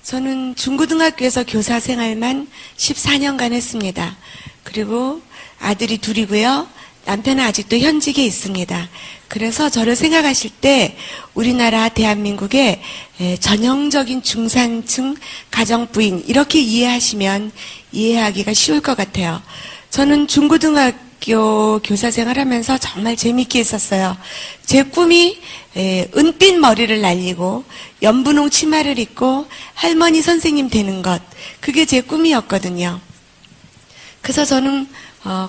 저는 중고등학교에서 교사 생활만 14년간 했습니다. 그리고 아들이 둘이고요. 남편은 아직도 현직에 있습니다. 그래서 저를 생각하실 때 우리나라 대한민국의 전형적인 중산층 가정부인 이렇게 이해하기가 쉬울 것 같아요. 저는 중고등학교 교사 생활하면서 정말 재밌게 했었어요. 제 꿈이 은빛 머리를 날리고 연분홍 치마를 입고 할머니 선생님 되는 것, 그게 제 꿈이었거든요. 그래서 저는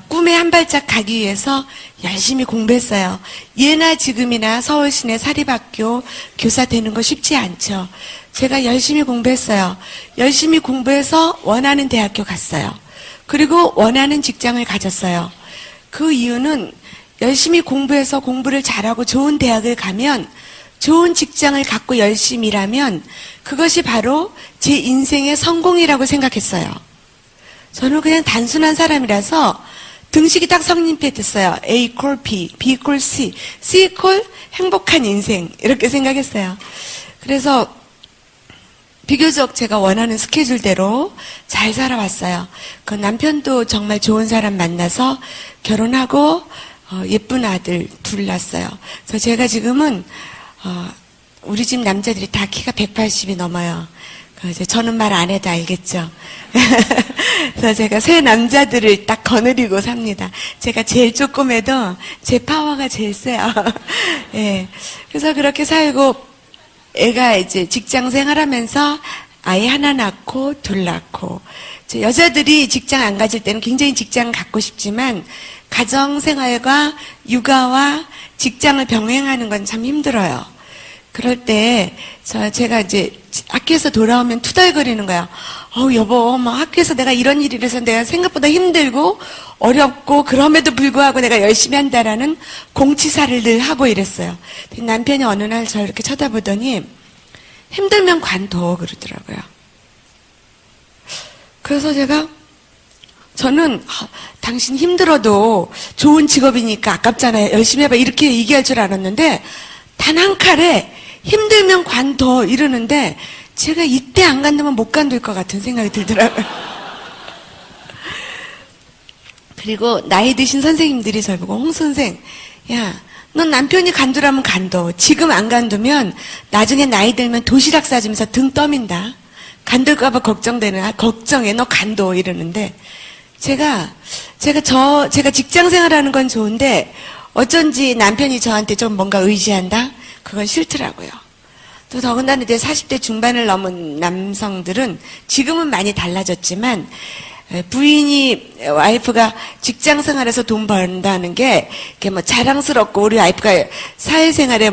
꿈에 한 발짝 가기 위해서 열심히 공부했어요. 예나 지금이나 서울시내 사립학교 교사 되는 거 쉽지 않죠. 제가 열심히 공부했어요. 열심히 공부해서 원하는 대학교 갔어요. 그리고 원하는 직장을 가졌어요. 그 이유는 열심히 공부해서 공부를 잘하고 좋은 대학을 가면 좋은 직장을 갖고 열심히 일하면 그것이 바로 제 인생의 성공이라고 생각했어요. 저는 그냥 단순한 사람이라서 등식이 딱 성립했어요. A equal B, B equal C, C equal 행복한 인생 이렇게 생각했어요. 그래서 비교적 제가 원하는 스케줄대로 잘 살아왔어요. 그 남편도 정말 좋은 사람 만나서 결혼하고 예쁜 아들 둘 낳았어요. 그래서 제가 지금은 우리 집 남자들이 다 키가 180이 넘어요. 이제 저는 말 안 해도 알겠죠. 그래서 제가 새 남자들을 딱 거느리고 삽니다. 제가 제일 조그매도 제 파워가 제일 세요. 예. 그래서 그렇게 살고 애가 이제 직장 생활하면서 아이 하나 낳고 둘 낳고 여자들이 직장 안 가질 때는 굉장히 직장 갖고 싶지만 가정 생활과 육아와 직장을 병행하는 건 참 힘들어요. 그럴 때 제가 이제 학교에서 돌아오면 투덜거리는 거야. 여보, 학교에서 내가 이런 일이 있어서 내가 생각보다 힘들고 어렵고 그럼에도 불구하고 내가 열심히 한다라는 공치사를 늘 하고 이랬어요. 남편이 어느 날 저를 이렇게 쳐다보더니 힘들면 관둬 그러더라고요. 그래서 저는 당신 힘들어도 좋은 직업이니까 아깝잖아요. 열심히 해봐 이렇게 얘기할 줄 알았는데 단 한 칼에 힘들면 관둬 이러는데 제가 이때 안 간다면 못 간둘 것 같은 생각이 들더라고요. 그리고 나이 드신 선생님들이 저를 보고 홍 선생, 야, 넌 남편이 간두라면 간둬. 지금 안 간두면 나중에 나이 들면 도시락 싸주면서 등 떠민다. 간둘까봐 걱정해. 너 간둬 이러는데 제가 직장 생활하는 건 좋은데 어쩐지 남편이 저한테 좀 뭔가 의지한다? 그건 싫더라고요. 또 더군다나 이제 40대 중반을 넘은 남성들은 지금은 많이 달라졌지만 와이프가 직장 생활에서 돈 번다는 게 이렇게 자랑스럽고 우리 와이프가 사회생활에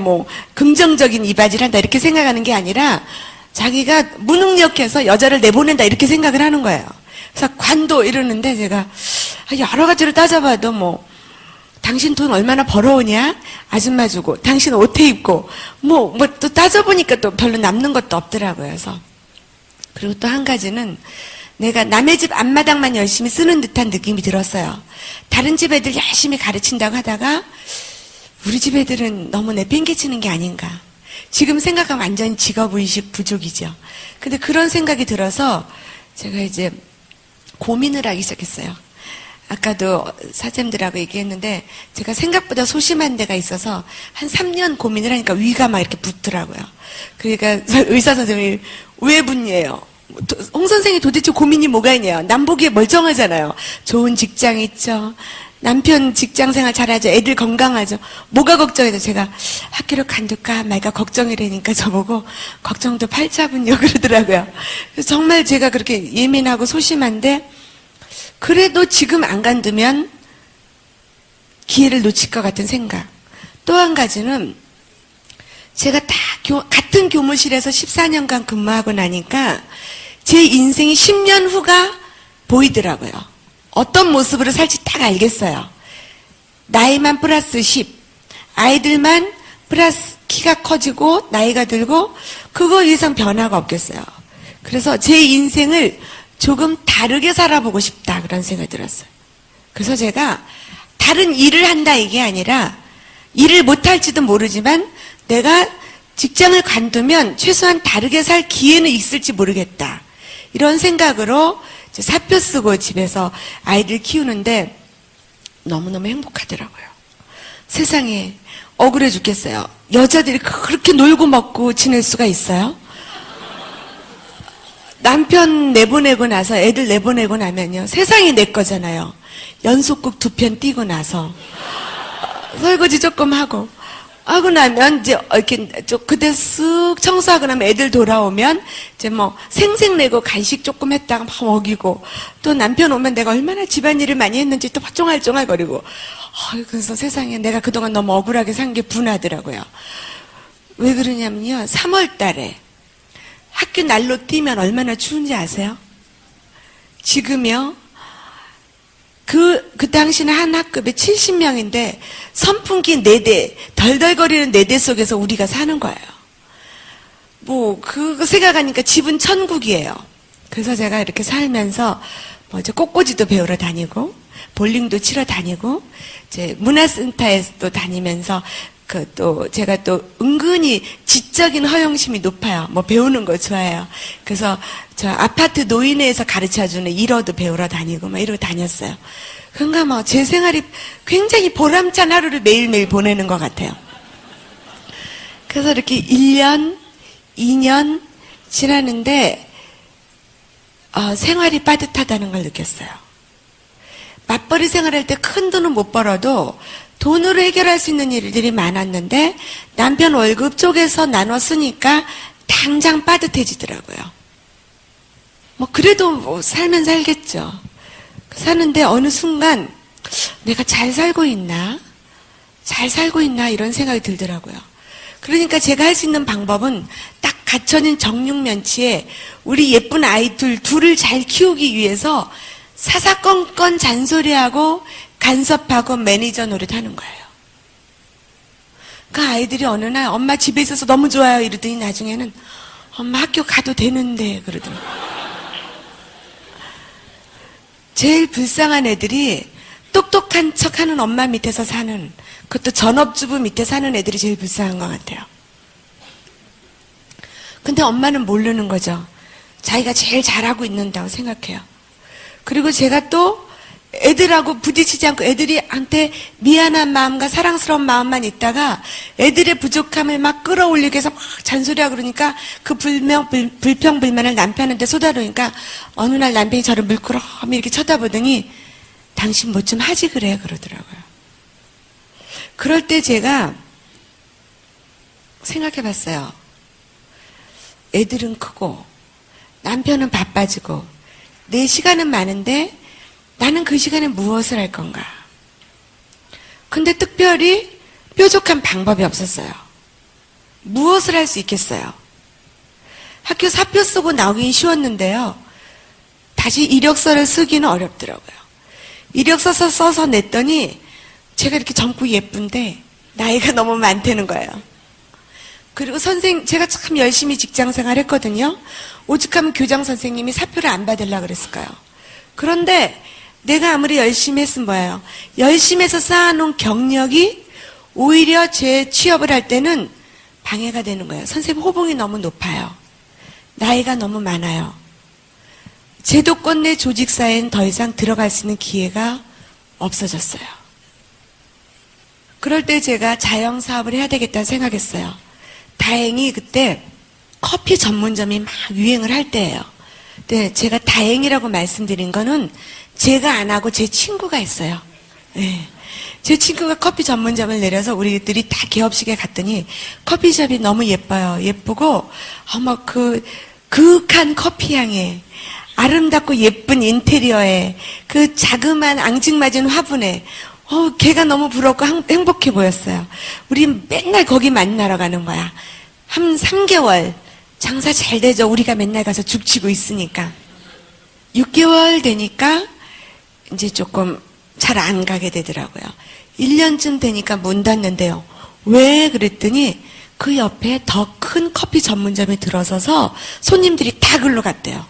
긍정적인 이바지를 한다 이렇게 생각하는 게 아니라 자기가 무능력해서 여자를 내보낸다 이렇게 생각을 하는 거예요. 그래서 관둬 이러는데 제가 여러 가지로 따져봐도 당신 돈 얼마나 벌어오냐? 아줌마 주고, 당신 옷에 입고, 또 따져보니까 또 별로 남는 것도 없더라고요. 그래서. 그리고 또 한 가지는 내가 남의 집 앞마당만 열심히 쓰는 듯한 느낌이 들었어요. 다른 집 애들 열심히 가르친다고 하다가, 우리 집 애들은 너무 내팽개치는 게 아닌가. 지금 생각하면 완전히 직업의식 부족이죠. 근데 그런 생각이 들어서 제가 이제 고민을 하기 시작했어요. 아까도 사장님들하고 얘기했는데 제가 생각보다 소심한 데가 있어서 한 3년 고민을 하니까 위가 막 이렇게 붓더라고요. 그러니까 의사 선생님이 왜 붓냐요? 홍 선생이 도대체 고민이 뭐가 있냐요? 남 보기에 멀쩡하잖아요. 좋은 직장 있죠. 남편 직장 생활 잘하죠. 애들 건강하죠. 뭐가 걱정해서 제가 학교를 간둘까 말까 걱정이라니까 저보고 걱정도 팔자군요 그러더라고요. 그래서 정말 제가 그렇게 예민하고 소심한데 그래도 지금 안 간두면 기회를 놓칠 것 같은 생각. 또 한 가지는 제가 같은 교무실에서 14년간 근무하고 나니까 제 인생이 10년 후가 보이더라고요. 어떤 모습으로 살지 딱 알겠어요. 나이만 플러스 10, 아이들만 플러스 키가 커지고 나이가 들고 그거 이상 변화가 없겠어요. 그래서 제 인생을 조금 다르게 살아보고 싶다 그런 생각이 들었어요. 그래서 제가 다른 일을 한다 이게 아니라 일을 못할지도 모르지만 내가 직장을 관두면 최소한 다르게 살 기회는 있을지 모르겠다. 이런 생각으로 사표 쓰고 집에서 아이들 키우는데 너무너무 행복하더라고요. 세상에 억울해 죽겠어요. 여자들이 그렇게 놀고 먹고 지낼 수가 있어요? 남편 내보내고 나서 애들 내보내고 나면요. 세상이 내 거잖아요. 연속극 2편 뛰고 나서 설거지 조금 하고 나면 이제 이렇게 그때 쓱 청소하고 나면 애들 돌아오면 이제 뭐 생색내고 간식 조금 했다가 막 먹이고 또 남편 오면 내가 얼마나 집안일을 많이 했는지 또 쫑알쫑알거리고 그래서 세상에 내가 그동안 너무 억울하게 산 게 분하더라고요. 왜 그러냐면요. 3월 달에 학교 날로 뛰면 얼마나 추운지 아세요? 지금요. 그 당시는 한 학급에 70명인데 선풍기 4대, 덜덜거리는 4대 속에서 우리가 사는 거예요. 그거 생각하니까 집은 천국이에요. 그래서 제가 이렇게 살면서 이제 꽃꽂이도 배우러 다니고, 볼링도 치러 다니고, 이제 문화센터에도 다니면서 제가 또 은근히 지적인 허영심이 높아요. 배우는 거 좋아해요. 그래서 저 아파트 노인회에서 가르쳐주는 일어도 배우러 다니고 이러고 다녔어요. 그러니까 제 생활이 굉장히 보람찬 하루를 매일매일 보내는 것 같아요. 그래서 이렇게 1년, 2년 지나는데 생활이 빠듯하다는 걸 느꼈어요. 맞벌이 생활할 때 큰 돈은 못 벌어도 돈으로 해결할 수 있는 일들이 많았는데 남편 월급 쪼개서 나눠 쓰니까 당장 빠듯해지더라고요. 그래도 살면 살겠죠. 사는데 어느 순간 내가 잘 살고 있나 이런 생각이 들더라고요. 그러니까 제가 할 수 있는 방법은 딱 갖춰진 정육면치에 우리 예쁜 아이 둘을 잘 키우기 위해서 사사건건 잔소리하고 간섭하고 매니저 노릇하는 거예요. 그 아이들이 어느 날 엄마 집에 있어서 너무 좋아요 이러더니 나중에는 엄마 학교 가도 되는데 그러더라고요. 제일 불쌍한 애들이 똑똑한 척하는 엄마 밑에서 사는, 그것도 전업주부 밑에 사는 애들이 제일 불쌍한 것 같아요. 근데 엄마는 모르는 거죠. 자기가 제일 잘하고 있는다고 생각해요. 그리고 제가 또 애들하고 부딪히지 않고 애들한테 미안한 마음과 사랑스러운 마음만 있다가 애들의 부족함을 막 끌어올리기 위해서 막 잔소리하고 그러니까 그 불평불만을 남편한테 쏟아놓으니까 어느 날 남편이 저를 물끄러미 이렇게 쳐다보더니 당신 뭐 좀 하지 그래 그러더라고요. 그럴 때 제가 생각해 봤어요. 애들은 크고 남편은 바빠지고 내 시간은 많은데 나는 그 시간에 무엇을 할 건가? 근데 특별히 뾰족한 방법이 없었어요. 무엇을 할 수 있겠어요? 학교 사표 쓰고 나오긴 쉬웠는데요. 다시 이력서를 쓰기는 어렵더라고요. 이력서 써서 냈더니 제가 이렇게 젊고 예쁜데 나이가 너무 많다는 거예요. 그리고 제가 참 열심히 직장 생활 했거든요. 오죽하면 교장 선생님이 사표를 안 받으려고 그랬을까요? 그런데 내가 아무리 열심히 했으면 뭐예요? 열심히 해서 쌓아놓은 경력이 오히려 제 취업을 할 때는 방해가 되는 거예요. 선생님 호봉이 너무 높아요. 나이가 너무 많아요. 제도권 내 조직사회는 더 이상 들어갈 수 있는 기회가 없어졌어요. 그럴 때 제가 자영사업을 해야 되겠다는 생각했어요. 다행히 그때 커피 전문점이 막 유행을 할 때예요. 근데 제가 다행이라고 말씀드린 거는 제가 안 하고 제 친구가 했어요. 네. 제 친구가 커피 전문점을 내려서 우리들이 다 개업식에 갔더니 커피숍이 너무 예뻐요. 예쁘고 그윽한 커피 향에 아름답고 예쁜 인테리어에 그 자그마한 앙증맞은 화분에 걔가 너무 부럽고 행복해 보였어요. 우리 맨날 거기 만나러 가는 거야. 한 3개월 장사 잘 되죠. 우리가 맨날 가서 죽치고 있으니까. 6개월 되니까 이제 조금 잘 안 가게 되더라고요. 1년쯤 되니까 문 닫는데요. 왜 그랬더니 그 옆에 더 큰 커피 전문점이 들어서서 손님들이 다 글로 갔대요.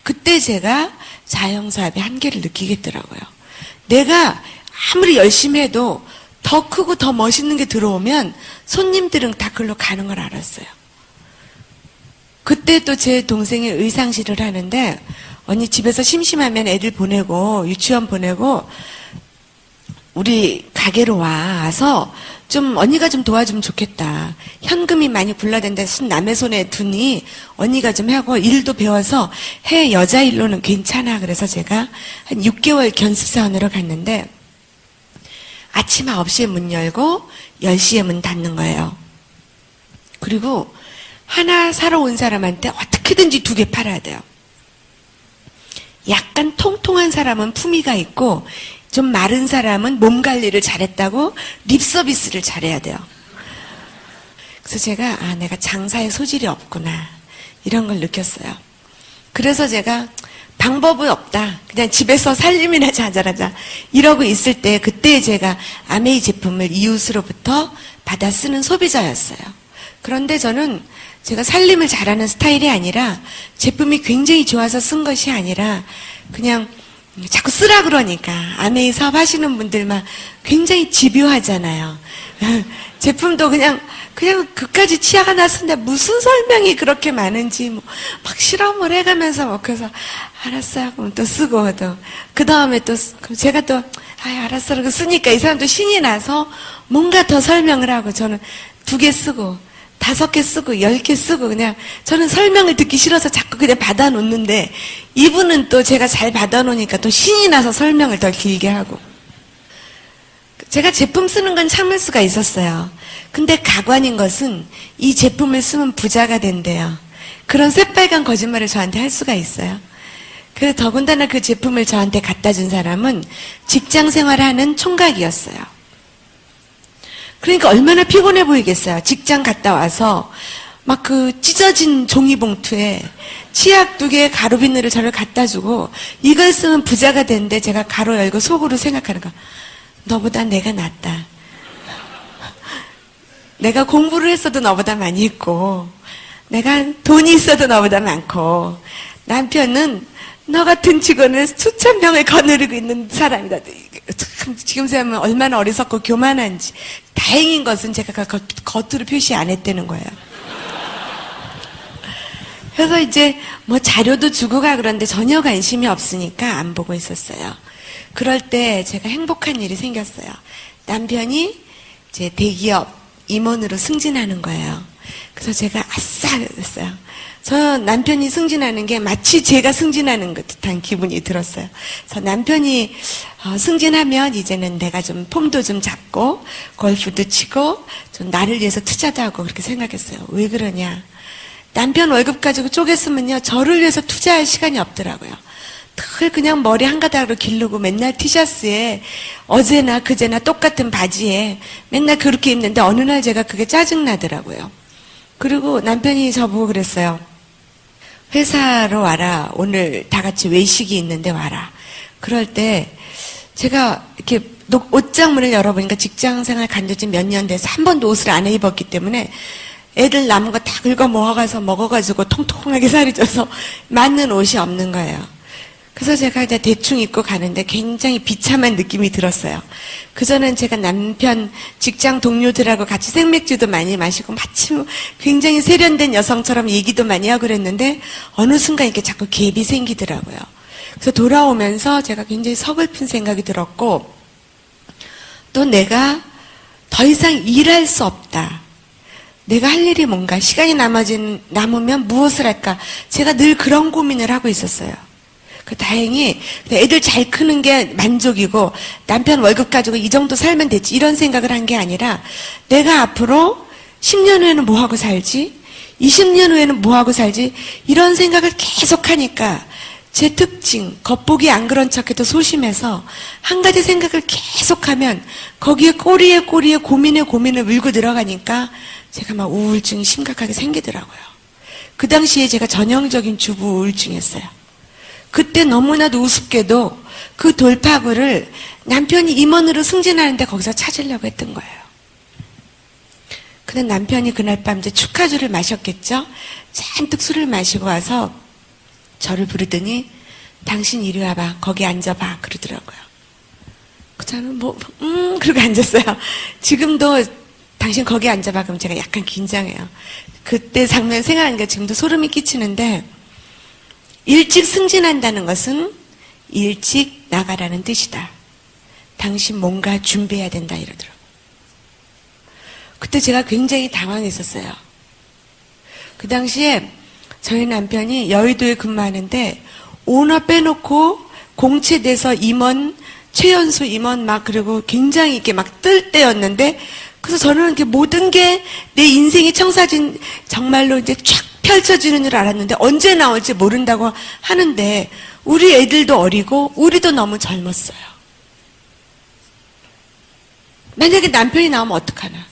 그때 제가 자영사업의 한계를 느끼겠더라고요. 내가 아무리 열심히 해도 더 크고 더 멋있는 게 들어오면 손님들은 다 그걸로 가는 걸 알았어요. 그때 또 제 동생이 의상실을 하는데 언니 집에서 심심하면 애들 보내고 유치원 보내고 우리 가게로 와서 좀 언니가 좀 도와주면 좋겠다. 현금이 많이 굴러댄데 남의 손에 두니 언니가 좀 하고 일도 배워서 해. 여자 일로는 괜찮아. 그래서 제가 한 6개월 견습사원으로 갔는데 아침 9시에 문 열고 10시에 문 닫는 거예요. 그리고 하나 사러 온 사람한테 어떻게든지 2개 팔아야 돼요. 약간 통통한 사람은 품위가 있고 좀 마른 사람은 몸 관리를 잘했다고 립 서비스를 잘해야 돼요. 그래서 제가 내가 장사에 소질이 없구나 이런 걸 느꼈어요. 그래서 제가 방법이 없다. 그냥 집에서 살림이나 잘하자 이러고 있을 때 그때 제가 아메이 제품을 이웃으로부터 받아 쓰는 소비자였어요. 그런데 저는 제가 살림을 잘하는 스타일이 아니라 제품이 굉장히 좋아서 쓴 것이 아니라 그냥 자꾸 쓰라 그러니까 아메이 사업 하시는 분들만 굉장히 집요하잖아요. 제품도 그냥 그까지 치아가 났는데 무슨 설명이 그렇게 많은지 막 실험을 해가면서 그래서 알았어요. 그럼 또 쓰고 그 다음에 또 제가 또 알았어. 그러고 쓰니까 이 사람도 신이 나서 뭔가 더 설명을 하고 저는 2개 쓰고 5개 쓰고 10개 쓰고 그냥 저는 설명을 듣기 싫어서 자꾸 그냥 받아 놓는데 이분은 또 제가 잘 받아 놓으니까 또 신이 나서 설명을 더 길게 하고 제가 제품 쓰는 건 참을 수가 있었어요. 근데 가관인 것은 이 제품을 쓰면 부자가 된대요. 그런 새빨간 거짓말을 저한테 할 수가 있어요. 그래서 더군다나 그 제품을 저한테 갖다 준 사람은 직장 생활하는 총각이었어요. 그러니까 얼마나 피곤해 보이겠어요. 직장 갔다 와서 막 그 찢어진 종이봉투에 치약 2개 가루 비늘을 저를 갖다 주고 이걸 쓰면 부자가 되는데 제가 가로 열고 속으로 생각하는 거. 너보다 내가 낫다. 내가 공부를 했어도 너보다 많이 했고 내가 돈이 있어도 너보다 많고 남편은 너 같은 직원을 수천 명을 거느리고 있는 사람이다. 참 지금 생각하면 얼마나 어리석고 교만한지. 다행인 것은 제가 겉으로 표시 안 했다는 거예요. 그래서 이제 뭐 자료도 주고 가 그런데 전혀 관심이 없으니까 안 보고 있었어요. 그럴 때 제가 행복한 일이 생겼어요. 남편이 이제 대기업 임원으로 승진하는 거예요. 그래서 제가 아싸 그랬어요. 저 남편이 승진하는 게 마치 제가 승진하는 듯한 기분이 들었어요. 그래서 남편이 승진하면 이제는 내가 좀 폼도 좀 잡고 골프도 치고 좀 나를 위해서 투자도 하고 그렇게 생각했어요. 왜 그러냐. 남편 월급 가지고 쪼갰으면요 저를 위해서 투자할 시간이 없더라고요. 늘 그냥 머리 한 가닥으로 기르고 맨날 티셔츠에 어제나 그제나 똑같은 바지에 맨날 그렇게 입는데 어느 날 제가 그게 짜증나더라고요. 그리고 남편이 저보고 그랬어요. 회사로 와라. 오늘 다 같이 외식이 있는데 와라. 그럴 때 제가 이렇게 옷장문을 열어보니까 직장생활 간지 몇 년 돼서 한 번도 옷을 안 입었기 때문에 애들 남은 거 다 긁어 모아가서 먹어가지고 통통하게 살이 쪄서 맞는 옷이 없는 거예요. 그래서 제가 이제 대충 입고 가는데 굉장히 비참한 느낌이 들었어요. 그전엔 제가 남편 직장 동료들하고 같이 생맥주도 많이 마시고 마치 굉장히 세련된 여성처럼 얘기도 많이 하고 그랬는데 어느 순간 이렇게 자꾸 갭이 생기더라고요. 그래서 돌아오면서 제가 굉장히 서글픈 생각이 들었고 또 내가 더 이상 일할 수 없다. 내가 할 일이 뭔가 시간이 남으면 무엇을 할까 제가 늘 그런 고민을 하고 있었어요. 다행히 애들 잘 크는 게 만족이고 남편 월급 가지고 이 정도 살면 됐지 이런 생각을 한 게 아니라 내가 앞으로 10년 후에는 뭐하고 살지 20년 후에는 뭐하고 살지 이런 생각을 계속 하니까 제 특징 겉보기 안 그런 척해도 소심해서 한 가지 생각을 계속하면 거기에 꼬리에 고민에 고민을 물고 들어가니까 제가 막 우울증이 심각하게 생기더라고요. 그 당시에 제가 전형적인 주부 우울증이었어요. 그때 너무나도 우습게도 그 돌파구를 남편이 임원으로 승진하는데 거기서 찾으려고 했던 거예요. 근데 남편이 그날 밤 이제 축하주를 마셨겠죠? 잔뜩 술을 마시고 와서 저를 부르더니 당신 이리 와봐. 거기 앉아봐. 그러더라고요. 저는 그러고 앉았어요. 지금도 당신 거기 앉아봐. 그럼 제가 약간 긴장해요. 그때 장면 생각하니까 지금도 소름이 끼치는데, 일찍 승진한다는 것은 일찍 나가라는 뜻이다. 당신 뭔가 준비해야 된다 이러더라고요. 그때 제가 굉장히 당황했었어요. 그 당시에 저희 남편이 여의도에 근무하는데 오너 빼놓고 공채돼서 임원, 최연소 임원 그리고 굉장히 이렇게 막 뜰 때였는데, 그래서 저는 이렇게 모든 게 내 인생이 청사진 정말로 이제 쫙 펼쳐지는 줄 알았는데 언제 나올지 모른다고 하는데, 우리 애들도 어리고 우리도 너무 젊었어요. 만약에 남편이 나오면 어떡하나.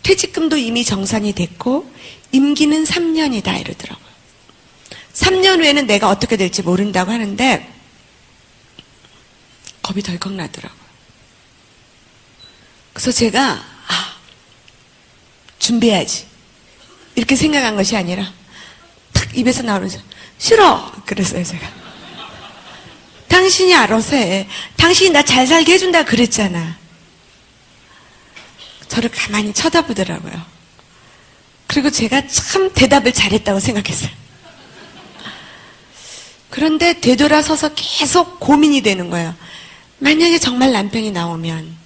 퇴직금도 이미 정산이 됐고 임기는 3년이다 이러더라고요. 3년 후에는 내가 어떻게 될지 모른다고 하는데 겁이 덜컥 나더라고요. 그래서 제가 준비해야지 이렇게 생각한 것이 아니라 탁 입에서 나오면서 싫어 그랬어요. 제가 당신이 알아서 해. 당신이 나 잘 살게 해준다 그랬잖아. 저를 가만히 쳐다보더라고요. 그리고 제가 참 대답을 잘했다고 생각했어요. 그런데 되돌아서서 계속 고민이 되는 거예요. 만약에 정말 남편이 나오면,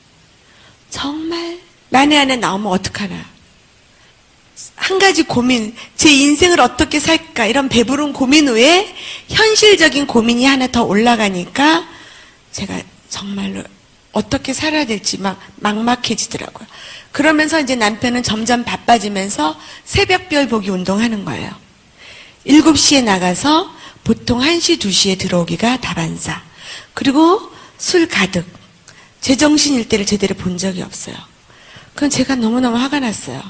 정말 만에 안에 나오면 어떡하나. 한 가지 고민, 제 인생을 어떻게 살까 이런 배부른 고민 후에 현실적인 고민이 하나 더 올라가니까 제가 정말로 어떻게 살아야 될지 막막해지더라고요. 그러면서 이제 남편은 점점 바빠지면서 새벽별 보기 운동하는 거예요. 7시에 나가서 보통 1시, 2시에 들어오기가 다반사. 그리고 술 가득. 제정신일 때를 제대로 본 적이 없어요. 그건 제가 너무너무 화가 났어요.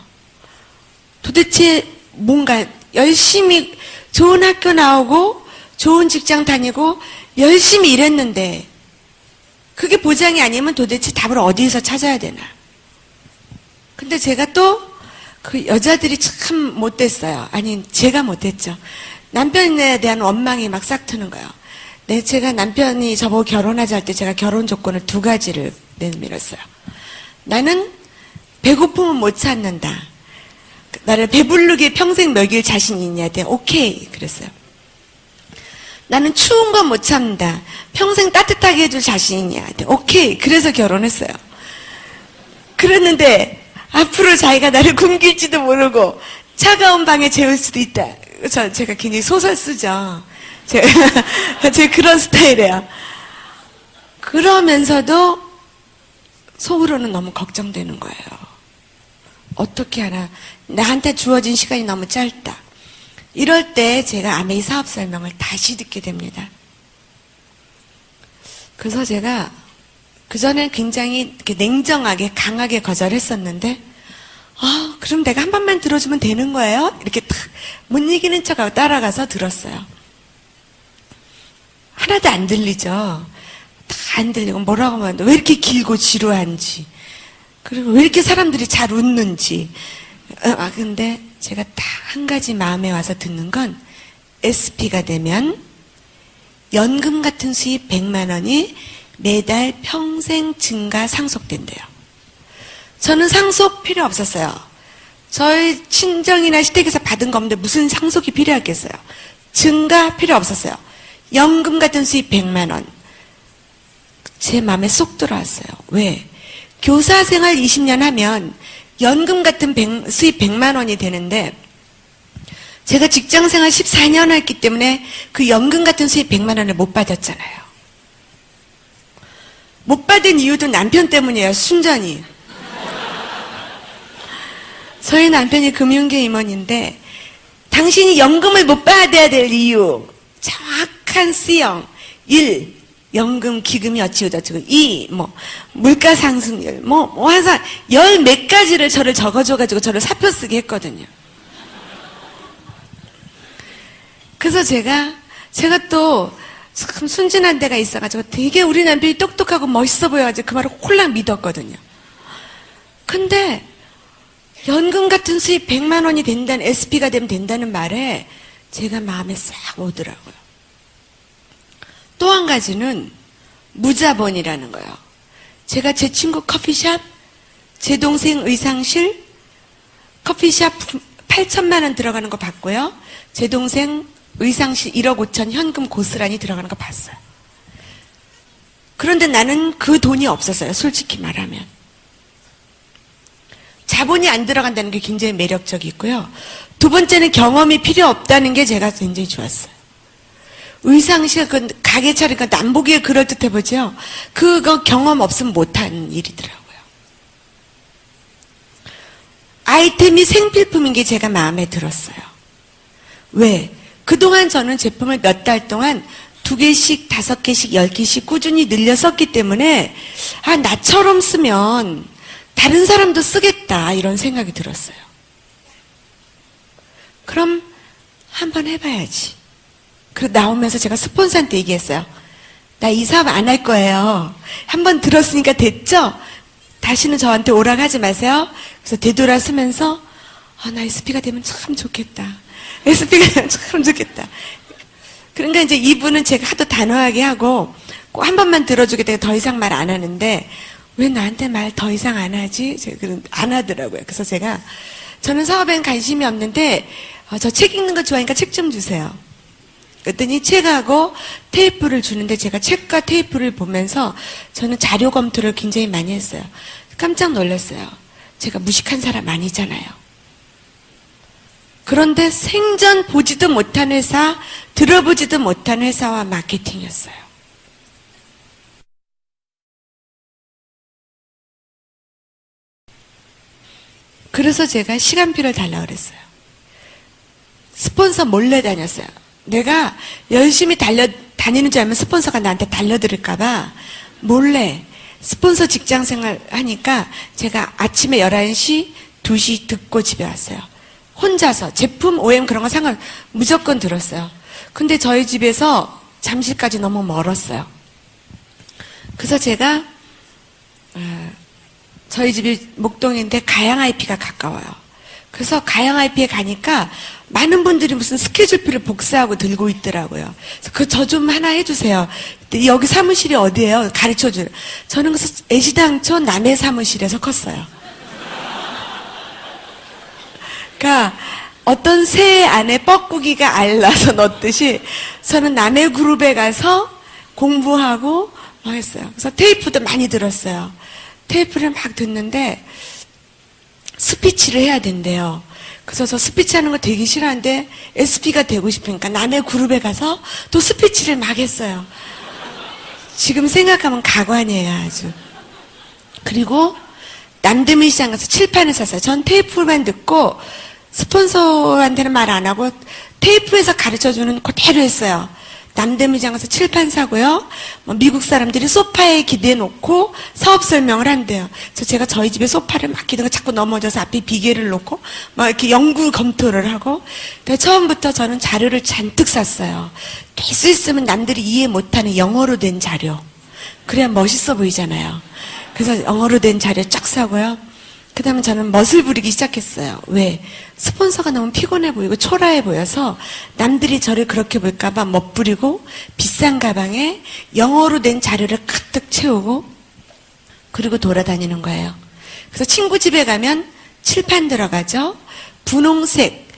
도대체 뭔가 열심히 좋은 학교 나오고 좋은 직장 다니고 열심히 일했는데 그게 보장이 아니면 도대체 답을 어디에서 찾아야 되나. 근데 제가 또 그 여자들이 참 못됐어요. 아니 제가 못됐죠. 남편에 대한 원망이 막 싹 트는 거예요. 제가 남편이 저보고 결혼하자 할 때 제가 결혼 조건을 2가지를 내밀었어요. 나는 배고픔은 못 참는다. 나를 배부르게 평생 먹일 자신이 있냐. 오케이 그랬어요. 나는 추운 건 못 참는다. 평생 따뜻하게 해줄 자신이냐. 오케이. 그래서 결혼했어요. 그랬는데 앞으로 자기가 나를 굶길지도 모르고 차가운 방에 재울 수도 있다. 제가 굉장히 소설 쓰죠. 제가 그런 스타일이에요. 그러면서도 속으로는 너무 걱정되는 거예요. 어떻게 하나. 나한테 주어진 시간이 너무 짧다. 이럴 때 제가 아메이 사업 설명을 다시 듣게 됩니다. 그래서 제가 그전엔 굉장히 이렇게 냉정하게 강하게 거절했었는데 그럼 내가 한 번만 들어주면 되는 거예요? 이렇게 탁 못 이기는 척하고 따라가서 들었어요. 하나도 안 들리죠. 다 안 들리고 뭐라고 하면 왜 이렇게 길고 지루한지, 그리고 왜 이렇게 사람들이 잘 웃는지. 근데 제가 딱 한 가지 마음에 와서 듣는 건 SP가 되면 연금 같은 수입 100만 원이 매달 평생 증가 상속된대요. 저는 상속 필요 없었어요. 저희 친정이나 시댁에서 받은 거 없는데 무슨 상속이 필요하겠어요. 증가 필요 없었어요. 연금 같은 수입 100만 원. 제 마음에 쏙 들어왔어요. 왜? 교사 생활 20년 하면 연금 같은 수입 100만 원이 되는데, 제가 직장 생활 14년 했기 때문에 그 연금 같은 수입 100만 원을 못 받았잖아요. 못 받은 이유도 남편 때문이에요. 순전히. 저희 남편이 금융계 임원인데 당신이 연금을 못 받아야 될 이유 정확한 C형. 1. 연금 기금이 어찌어쩌고. 2. 물가 상승률. 항상 열 몇 가지를 저를 적어줘가지고 저를 사표 쓰게 했거든요. 그래서 제가 또 참 순진한 데가 있어가지고 되게 우리 남편이 똑똑하고 멋있어 보여가지고 그 말을 홀랑 믿었거든요. 근데 연금 같은 수입 100만 원이 된다는, SP가 되면 된다는 말에 제가 마음에 싹 오더라고요. 또 한 가지는 무자본이라는 거예요. 제가 제 친구 커피숍, 제 동생 의상실, 커피숍 8천만 원 들어가는 거 봤고요. 제 동생 의상실 1억 5천 현금 고스란히 들어가는 거 봤어요. 그런데 나는 그 돈이 없었어요. 솔직히 말하면. 자본이 안 들어간다는 게 굉장히 매력적이고요. 두 번째는 경험이 필요 없다는 게 제가 굉장히 좋았어요. 의상실, 그 가게 차리니까 남보기에 그럴듯해 보죠. 그거 경험 없으면 못한 일이더라고요. 아이템이 생필품인 게 제가 마음에 들었어요. 왜? 그동안 저는 제품을 몇 달 동안 2개씩, 5개씩, 10개씩 꾸준히 늘려 썼기 때문에 아, 나처럼 쓰면 다른 사람도 쓰겠다 이런 생각이 들었어요. 그럼 한번 해봐야지. 그리고 나오면서 제가 스폰서한테 얘기했어요. 나 이 사업 안 할 거예요. 한번 들었으니까 됐죠? 다시는 저한테 오라고 하지 마세요. 그래서 되돌아 쓰면서 나 SP가 되면 참 좋겠다. SP가 되면 참 좋겠다. 그러니까 이제 이분은 제가 하도 단호하게 하고 꼭 한 번만 들어주겠다. 더 이상 말 안 하는데 왜 나한테 말 더 이상 안 하지? 제가 안 하더라고요. 그래서 저는 사업엔 관심이 없는데 저 책 읽는 거 좋아하니까 책 좀 주세요. 그랬더니 책하고 테이프를 주는데 제가 책과 테이프를 보면서 저는 자료 검토를 굉장히 많이 했어요. 깜짝 놀랐어요. 제가 무식한 사람 아니잖아요. 그런데 생전 보지도 못한 회사, 들어보지도 못한 회사와 마케팅이었어요. 그래서 제가 시간표를 달라고 그랬어요. 스폰서 몰래 다녔어요. 내가 열심히 다니는 줄 알면 스폰서가 나한테 달려들을까봐 몰래 스폰서 직장 생활 하니까 제가 아침에 11시, 2시 듣고 집에 왔어요. 혼자서 제품, OM 그런 거 상관 무조건 들었어요. 근데 저희 집에서 잠실까지 너무 멀었어요. 그래서 제가 저희 집이 목동인데 가양 IP가 가까워요. 그래서 가양 IP에 가니까 많은 분들이 무슨 스케줄표를 복사하고 들고 있더라고요. 그래서 저 좀 하나 해주세요. 여기 사무실이 어디예요? 가르쳐줘요. 저는 그래서 애시당초 남의 사무실에서 컸어요. 그러니까 어떤 새 안에 뻐꾸기가 알라서 넣듯이 저는 남의 그룹에 가서 공부하고 뭐 했어요. 그래서 테이프도 많이 들었어요. 테이프를 막 듣는데 스피치를 해야 된대요. 그래서 저 스피치 하는 거 되게 싫어하는데 SP가 되고 싶으니까 남의 그룹에 가서 또 스피치를 막 했어요. 지금 생각하면 가관이에요, 아주. 그리고 남대문 시장 가서 칠판을 샀어요. 전 테이프만 듣고 스폰서한테는 말 안 하고 테이프에서 가르쳐주는 그대로 했어요. 남대문 시장 가서 칠판 사고요. 미국 사람들이 소파에 기대놓고 사업 설명을 한대요. 그래서 제가 저희 집에 소파를 막 기대고 자꾸 넘어져서 앞에 비계를 놓고 막 이렇게 연구 검토를 하고 처음부터 저는 자료를 잔뜩 샀어요. 될 수 있으면 남들이 이해 못하는 영어로 된 자료. 그래야 멋있어 보이잖아요. 그래서 영어로 된 자료 쫙 사고요. 그 다음에 저는 멋을 부리기 시작했어요. 왜? 스폰서가 너무 피곤해 보이고 초라해 보여서 남들이 저를 그렇게 볼까봐 멋부리고 비싼 가방에 영어로 된 자료를 가득 채우고 그리고 돌아다니는 거예요. 그래서 친구 집에 가면 칠판 들어가죠. 분홍색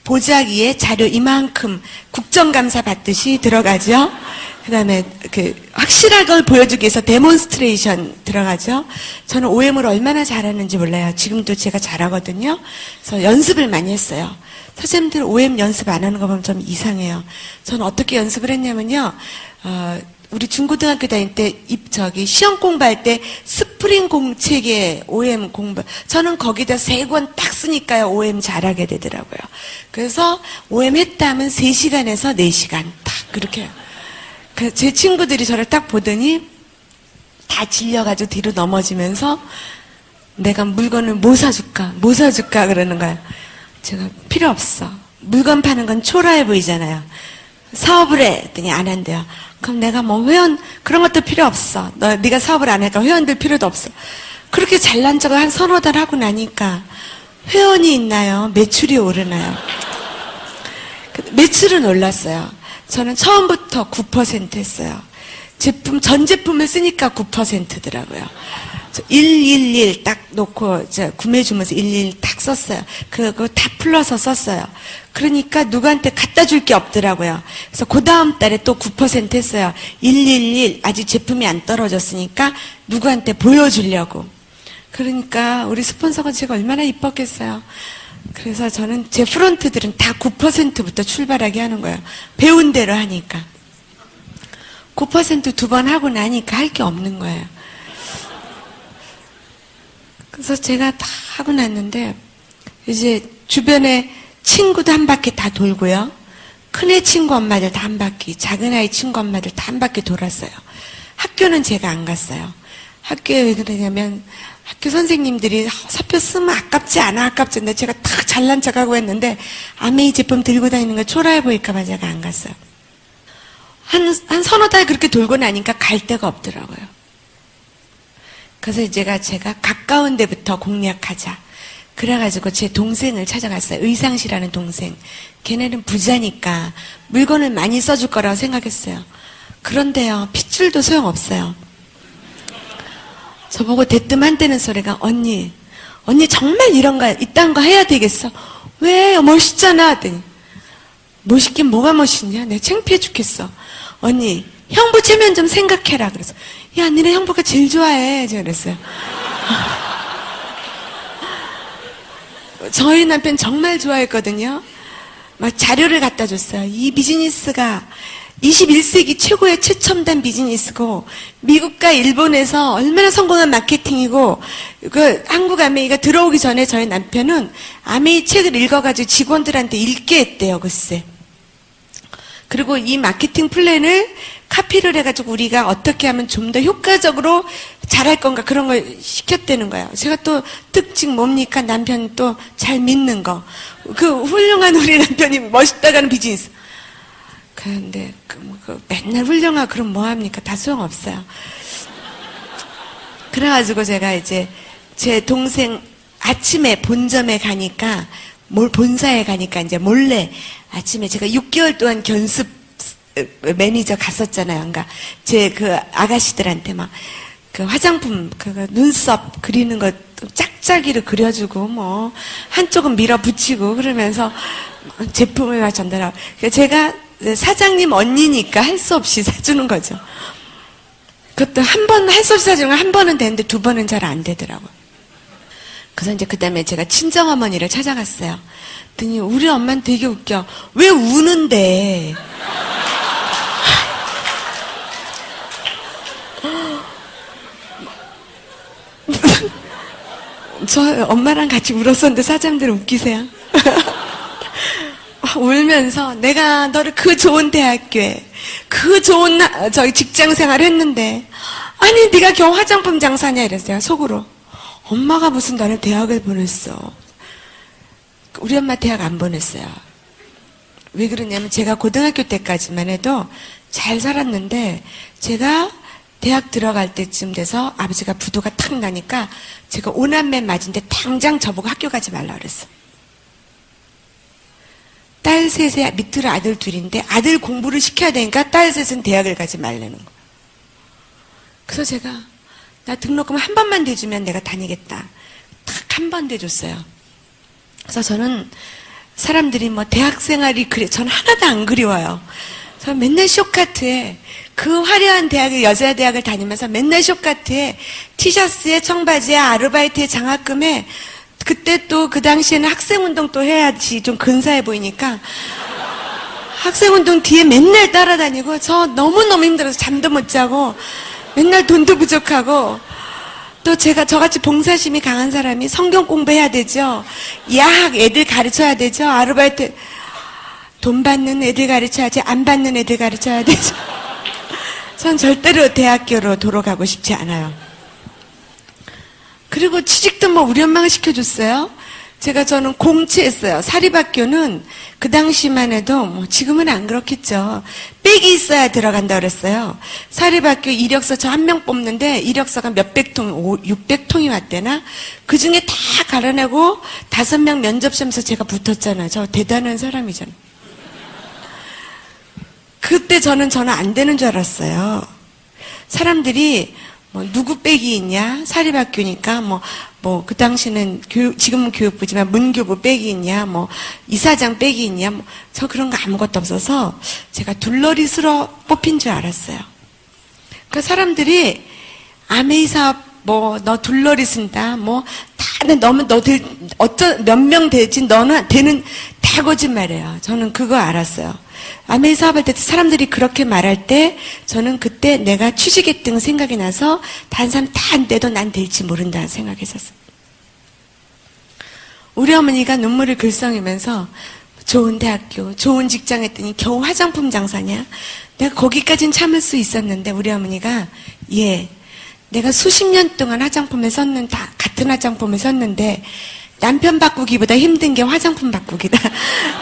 보자기에 자료 이만큼 국정감사 받듯이 들어가죠. 그 다음에 확실한 걸 보여주기 위해서 데몬스트레이션 들어가죠. 저는 OM을 얼마나 잘하는지 몰라요. 지금도 제가 잘하거든요. 그래서 연습을 많이 했어요. 선생님들 OM 연습 안 하는 거 보면 좀 이상해요. 저는 어떻게 연습을 했냐면요. 우리 중고등학교 다닐 때 시험 공부할 때 스프링 공책에 OM 공부. 저는 거기다 3권 딱 쓰니까요. OM 잘하게 되더라고요. 그래서 OM 했다 하면 3시간에서 4시간 딱 그렇게 해요. 제 친구들이 저를 딱 보더니 다 질려가지고 뒤로 넘어지면서 내가 물건을 뭐 사줄까 그러는 거야. 제가 필요 없어. 물건 파는 건 초라해 보이잖아요. 사업을 해. 했더니 안 한대요. 그럼 내가 뭐 회원 그런 것도 필요 없어. 네가 사업을 안 하니까 회원들 필요도 없어. 그렇게 잘난 척을 한 3-4달 하고 나니까 회원이 있나요? 매출이 오르나요? 매출은 올랐어요. 저는 처음부터 9% 했어요. 제품 제품, 전 제품을 쓰니까 9%더라고요. 111 딱 놓고, 구매 주문서 111 딱 썼어요. 그거 다 풀러서 썼어요. 그러니까 누구한테 갖다 줄 게 없더라고요. 그래서 그 다음 달에 또 9% 했어요. 111, 아직 제품이 안 떨어졌으니까 누구한테 보여주려고. 그러니까 우리 스폰서가 제가 얼마나 이뻤겠어요. 그래서 저는 제 프런트들은 다 9%부터 출발하게 하는 거예요. 배운 대로 하니까. 9% 두 번 하고 나니까 할 게 없는 거예요. 그래서 제가 다 하고 났는데, 이제 주변에 친구도 한 바퀴 다 돌고요. 큰애 친구 엄마들 다 한 바퀴, 작은아이 친구 엄마들 다 한 바퀴 돌았어요. 학교는 제가 안 갔어요. 학교에 왜 그러냐면, 학교 선생님들이 사표 쓰면 아깝지 않아, 아깝지 않아. 제가 딱 잘난 척하고 했는데, 아메이 제품 들고 다니는 거 초라해 보일까봐 제가 안 갔어요. 한 서너 달 그렇게 돌고 나니까 갈 데가 없더라고요. 그래서 제가 가까운 데부터 공략하자. 그래가지고 제 동생을 찾아갔어요. 의상시라는 동생. 걔네는 부자니까 물건을 많이 써줄 거라고 생각했어요. 그런데요, 핏줄도 소용없어요. 저보고 대뜸 한대는 소리가, 언니 정말 이딴 거 해야 되겠어? 왜? 멋있잖아. 하더니, 멋있긴 뭐가 멋있냐? 내가 창피해 죽겠어. 언니, 형부 체면 좀 생각해라. 그래서, 야, 니네 형부가 제일 좋아해. 제가 그랬어요. 저희 남편 정말 좋아했거든요. 막 자료를 갖다 줬어요. 이 비즈니스가 21세기 최고의 최첨단 비즈니스고, 미국과 일본에서 얼마나 성공한 마케팅이고, 한국 아메이가 들어오기 전에 저희 남편은 아메이 책을 읽어가지고 직원들한테 읽게 했대요, 글쎄. 그리고 이 마케팅 플랜을 카피를 해가지고 우리가 어떻게 하면 좀 더 효과적으로 잘할 건가 그런 걸 시켰다는 거예요. 제가 또 특징 뭡니까? 남편 또 잘 믿는 거. 그 훌륭한 우리 남편이 멋있다가는 비즈니스. 그런데 맨날 훌륭하고 그럼 뭐합니까? 다 소용없어요. 그래가지고 제가 이제 제 동생 아침에 본점에 가니까 본사에 가니까 이제 몰래 아침에 제가 6개월 동안 견습 매니저 갔었잖아요. 그러니까 제 그 아가씨들한테 막 그 화장품 눈썹 그리는 거 짝짝이로 그려주고 뭐 한쪽은 밀어붙이고 그러면서 제품을 막 전달하고, 제가 사장님 언니니까 할 수 없이 사주는 거죠. 그것도 한 번 할 수 없이 사주는 건 한 번은 되는데 두 번은 잘 안 되더라고요. 그래서 이제 그 다음에 제가 친정어머니를 찾아갔어요. 그랬더니 우리 엄마는 되게 웃겨. 왜 우는데? 저 엄마랑 같이 울었었는데 사장들 웃기세요. 울면서 내가 너를 그 좋은 대학교에 그 좋은 저기 직장 생활 했는데 아니 네가 겨우 화장품 장사냐 이랬어요. 속으로 엄마가 무슨 나를 대학을 보냈어. 우리 엄마 대학 안 보냈어요. 왜 그러냐면 제가 고등학교 때까지만 해도 잘 살았는데 제가 대학 들어갈 때쯤 돼서 아버지가 부도가 탁 나니까 제가 5남매 맞은데 당장 저보고 학교 가지 말라 그랬어. 딸 셋에 밑으로 아들 둘인데 아들 공부를 시켜야 되니까 딸 셋은 대학을 가지 말라는 거야. 그래서 제가 나 등록금 한 번만 대주면 내가 다니겠다. 딱 한 번 대줬어요. 그래서 저는 사람들이 뭐 대학생활이 저는 하나도 안 그리워요. 저는 맨날 쇼카트에 그 화려한 대학을 여자 대학을 다니면서 맨날 쇼카트에 티셔츠에 청바지에 아르바이트에 장학금에 그때 또 그 당시에는 학생운동 또 해야지 좀 근사해 보이니까 학생운동 뒤에 맨날 따라다니고 저 너무너무 힘들어서 잠도 못 자고 맨날 돈도 부족하고 또 제가 저같이 봉사심이 강한 사람이 성경 공부해야 되죠. 야학 애들 가르쳐야 되죠. 아르바이트 돈 받는 애들 가르쳐야지 안 받는 애들 가르쳐야 되죠. 전 절대로 대학교로 돌아가고 싶지 않아요. 그리고 취직도 뭐 우리 엄마가 시켜줬어요. 저는 공채했어요. 사립학교는 그 당시만 해도 뭐 지금은 안 그렇겠죠. 백이 있어야 들어간다 그랬어요. 사립학교 이력서 저 한 명 뽑는데 이력서가 몇백 통, 600통이 왔대나? 그 중에 다 갈아내고 5명 면접 시험에서 제가 붙었잖아요. 저 대단한 사람이잖아요. 그때 저는 안 되는 줄 알았어요. 사람들이 뭐 누구 백이 있냐? 사립학교니까 그 당시는 지금은 교육부지만 문교부 백이 있냐? 이사장 백이 있냐? 저 그런 거 아무것도 없어서 제가 둘러리스러 뽑힌 줄 알았어요. 그 사람들이 아메이 사업 너 둘러리 쓴다. 몇 명 되지 너는 되는 다 거짓말이에요. 저는 그거 알았어요. 아메이 사업할 때 사람들이 그렇게 말할 때 저는 그때 내가 취직했던 생각이 나서 다른 사람 다 안 돼도 난 될지 모른다 생각했었어요. 우리 어머니가 눈물을 글썽이면서 좋은 대학교, 좋은 직장 했더니 겨우 화장품 장사냐? 내가 거기까진 참을 수 있었는데 우리 어머니가 내가 수십 년 동안 같은 화장품을 썼는데 남편 바꾸기보다 힘든 게 화장품 바꾸기다.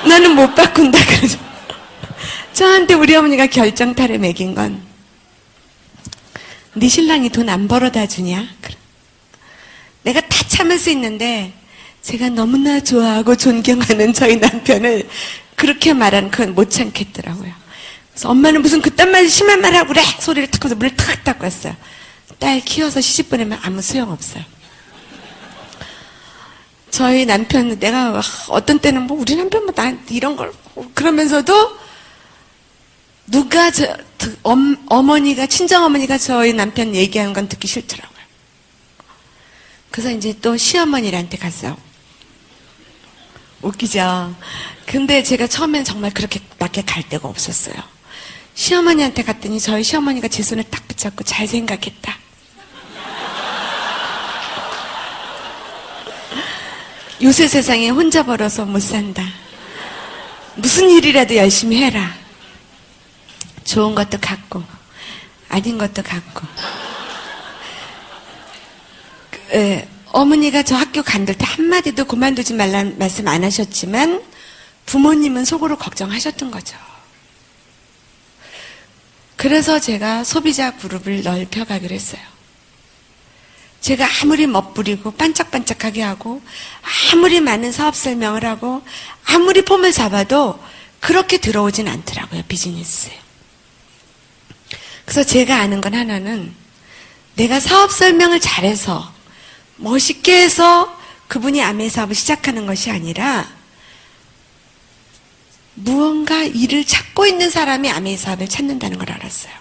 나는 못 바꾼다. 그러죠. 저한테 우리 어머니가 결정타를 매긴 건 네 신랑이 돈 안 벌어다 주냐? 내가 다 참을 수 있는데 제가 너무나 좋아하고 존경하는 저희 남편을 그렇게 말하는 건 못 참겠더라고요. 그래서 엄마는 무슨 그딴 말 심한 말 하고 그래! 소리를 탁 해서 물을 탁 닦고 왔어요. 딸 키워서 시집 보내면 아무 소용없어요. 저희 남편은 내가 어떤 때는 우리 남편 나한테 이런 걸 그러면서도 누가 어머니가 친정어머니가 저희 남편 얘기하는 건 듣기 싫더라고요. 그래서 이제 또 시어머니한테 갔어요. 웃기죠? 근데 제가 처음엔 정말 그렇게 밖에 갈 데가 없었어요. 시어머니한테 갔더니 저희 시어머니가 제 손을 딱 붙잡고 잘 생각했다. 요새 세상에 혼자 벌어서 못 산다. 무슨 일이라도 열심히 해라. 좋은 것도 갖고 아닌 것도 갖고. 어머니가 저 학교 간들 때 한마디도 그만두지 말라는 말씀 안 하셨지만 부모님은 속으로 걱정하셨던 거죠. 그래서 제가 소비자 그룹을 넓혀가기로 했어요. 제가 아무리 멋부리고 반짝반짝하게 하고 아무리 많은 사업 설명을 하고 아무리 폼을 잡아도 그렇게 들어오진 않더라고요, 비즈니스에. 그래서 제가 아는 건 하나는 내가 사업 설명을 잘해서 멋있게 해서 그분이 아메이 사업을 시작하는 것이 아니라 무언가 일을 찾고 있는 사람이 아메이 사업을 찾는다는 걸 알았어요.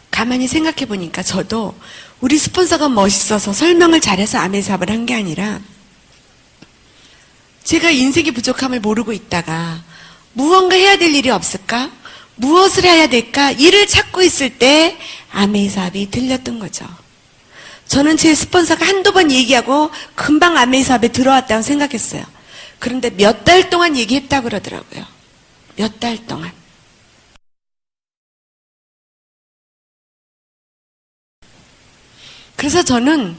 가만히 생각해 보니까 저도 우리 스폰서가 멋있어서 설명을 잘해서 아메이 사업을 한 게 아니라 제가 인생의 부족함을 모르고 있다가 무언가 해야 될 일이 없을까? 무엇을 해야 될까? 일을 찾고 있을 때 아메이 사업이 들렸던 거죠. 저는 제 스폰서가 한두 번 얘기하고 금방 아메이 사업에 들어왔다고 생각했어요. 그런데 몇 달 동안 얘기했다고 그러더라고요. 몇 달 동안. 그래서 저는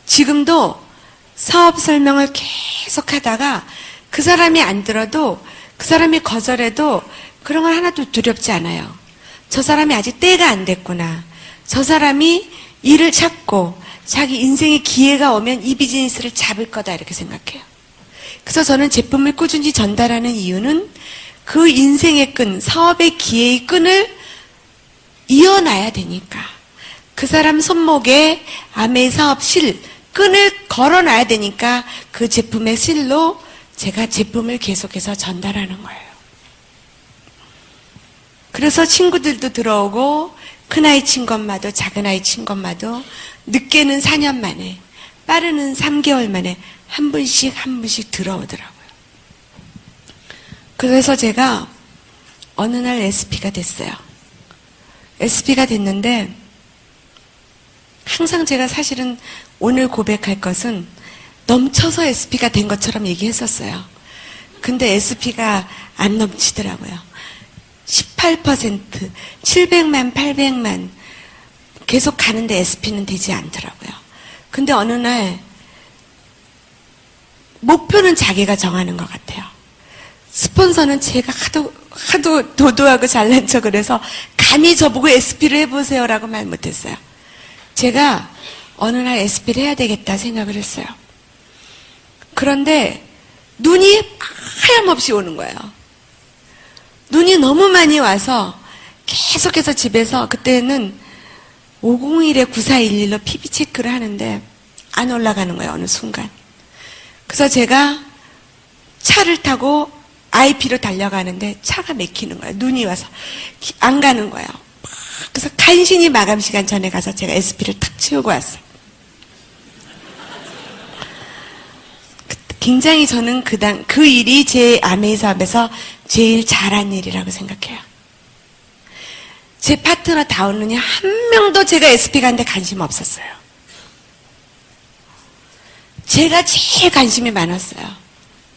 지금도 사업 설명을 계속 하다가 그 사람이 안 들어도 그 사람이 거절해도 그런 건 하나도 두렵지 않아요. 저 사람이 아직 때가 안 됐구나. 저 사람이 일을 찾고 자기 인생의 기회가 오면 이 비즈니스를 잡을 거다 이렇게 생각해요. 그래서 저는 제품을 꾸준히 전달하는 이유는 그 인생의 끈, 사업의 기회의 끈을 이어놔야 되니까. 그 사람 손목에 아메이 사업 실, 끈을 걸어놔야 되니까 그 제품의 실로 제가 제품을 계속해서 전달하는 거예요. 그래서 친구들도 들어오고 큰아이 친검마도 작은아이 친검마도 늦게는 4년 만에 빠르는 3개월 만에 한 분씩 들어오더라고요. 그래서 제가 어느 날 SP가 됐어요. SP가 됐는데 항상 제가 사실은 오늘 고백할 것은 넘쳐서 SP가 된 것처럼 얘기했었어요. 근데 SP가 안 넘치더라고요. 18%, 700만, 800만 계속 가는데 SP는 되지 않더라고요. 근데 어느 날 목표는 자기가 정하는 것 같아요. 스폰서는 제가 하도 도도하고 잘난 척을 해서 감히 저보고 SP를 해보세요라고 말 못했어요. 제가 어느 날 SP를 해야 되겠다 생각을 했어요. 그런데 눈이 하염없이 오는 거예요. 눈이 너무 많이 와서 계속해서 집에서 그때는 501에 9411로 PB 체크를 하는데 안 올라가는 거예요, 어느 순간. 그래서 제가 차를 타고 IP로 달려가는데 차가 막히는 거예요. 눈이 와서 안 가는 거예요. 그래서 간신히 마감 시간 전에 가서 제가 SP를 탁 채우고 왔어요. 굉장히 저는 그 일이 제 아메이 사업에서 제일 잘한 일이라고 생각해요. 제 파트너 다운은요, 한 명도 제가 SP 가는데 관심 없었어요. 제가 제일 관심이 많았어요.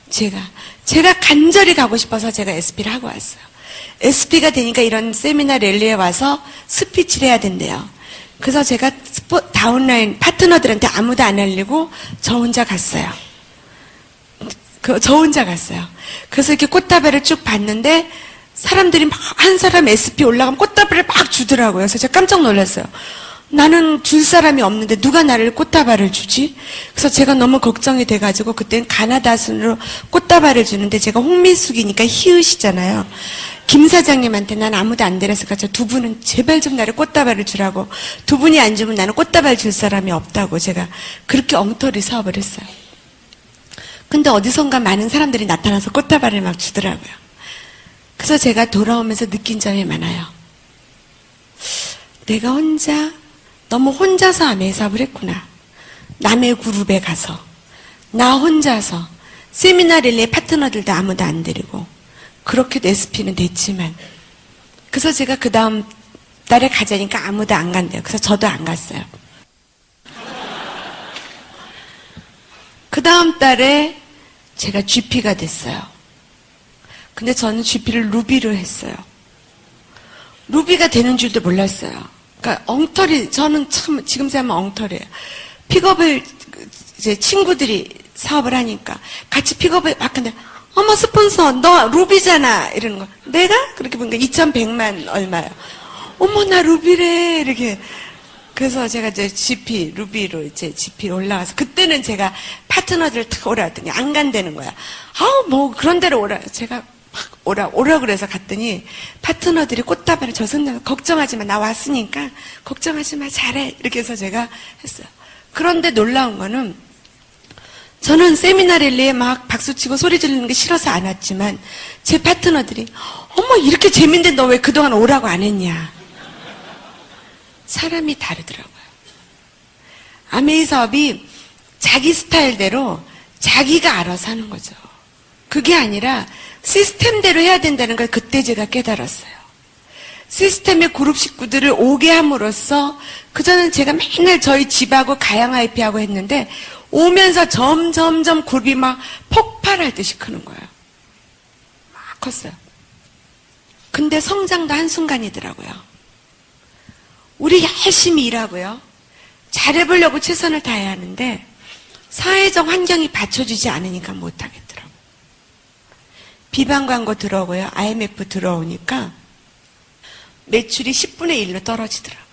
제가 간절히 가고 싶어서 제가 SP를 하고 왔어요. SP가 되니까 이런 세미나 랠리에 와서 스피치를 해야 된대요. 그래서 제가 다운라인 파트너들한테 아무도 안 알리고 저 혼자 갔어요. 그래서 이렇게 꽃다발을 쭉 봤는데 사람들이 막 한 사람 SP 올라가면 꽃다발을 막 주더라고요. 그래서 제가 깜짝 놀랐어요. 나는 줄 사람이 없는데 누가 나를 꽃다발을 주지? 그래서 제가 너무 걱정이 돼가지고 그때는 가나다 순으로 꽃다발을 주는데 제가 홍미숙이니까 히읗이잖아요. 김 사장님한테 난 아무도 안 데려서 두 분은 제발 좀 나를 꽃다발을 주라고. 두 분이 안 주면 나는 꽃다발 줄 사람이 없다고 제가 그렇게 엉터리 사업을 했어요. 근데 어디선가 많은 사람들이 나타나서 꽃다발을 막 주더라고요. 그래서 제가 돌아오면서 느낀 점이 많아요. 내가 너무 혼자서 아메이 사업을 했구나. 남의 그룹에 가서 나 혼자서 세미나 릴레이 파트너들도 아무도 안 데리고 그렇게도 SP는 됐지만 그래서 제가 그 다음 달에 가자니까 아무도 안 간대요. 그래서 저도 안 갔어요. 그 다음 달에 제가 GP가 됐어요. 근데 저는 GP를 루비로 했어요. 루비가 되는 줄도 몰랐어요. 그러니까 저는 참 지금 생각하면 엉터리예요. 픽업을 이제 친구들이 사업을 하니까 같이 픽업을 막 하는데 어머 스폰서 너 루비잖아 이러는 거. 내가? 그렇게 보니까 2,100만 얼마요. 어머 나 루비래 이렇게. 그래서 제가 이제 루비로 이제 GP로 올라와서 그때는 제가 파트너들을 탁 오라 했더니 안 간다는 거야. 뭐 그런 데로 오라. 제가 막 오라 그래서 갔더니 파트너들이 꽃다발을 저 손잡고 걱정하지 마. 나 왔으니까 걱정하지 마. 잘해. 이렇게 해서 제가 했어요. 그런데 놀라운 거는 저는 세미나 랠리에 막 박수치고 소리 지르는 게 싫어서 안 왔지만 제 파트너들이 어머 이렇게 재밌는데 너 왜 그동안 오라고 안 했냐. 사람이 다르더라고요. 아메이 사업이 자기 스타일대로 자기가 알아서 하는 거죠. 그게 아니라 시스템대로 해야 된다는 걸 그때 제가 깨달았어요. 시스템의 그룹 식구들을 오게 함으로써 그전엔 제가 맨날 저희 집하고 가양 IP하고 했는데 오면서 점점점 그룹이 막 폭발할 듯이 크는 거예요. 막 컸어요. 근데 성장도 한순간이더라고요. 우리 열심히 일하고요. 잘해보려고 최선을 다해야 하는데 사회적 환경이 받쳐주지 않으니까 못하겠더라고요. 비방 광고 들어오고요. IMF 들어오니까 매출이 10분의 1로 떨어지더라고요.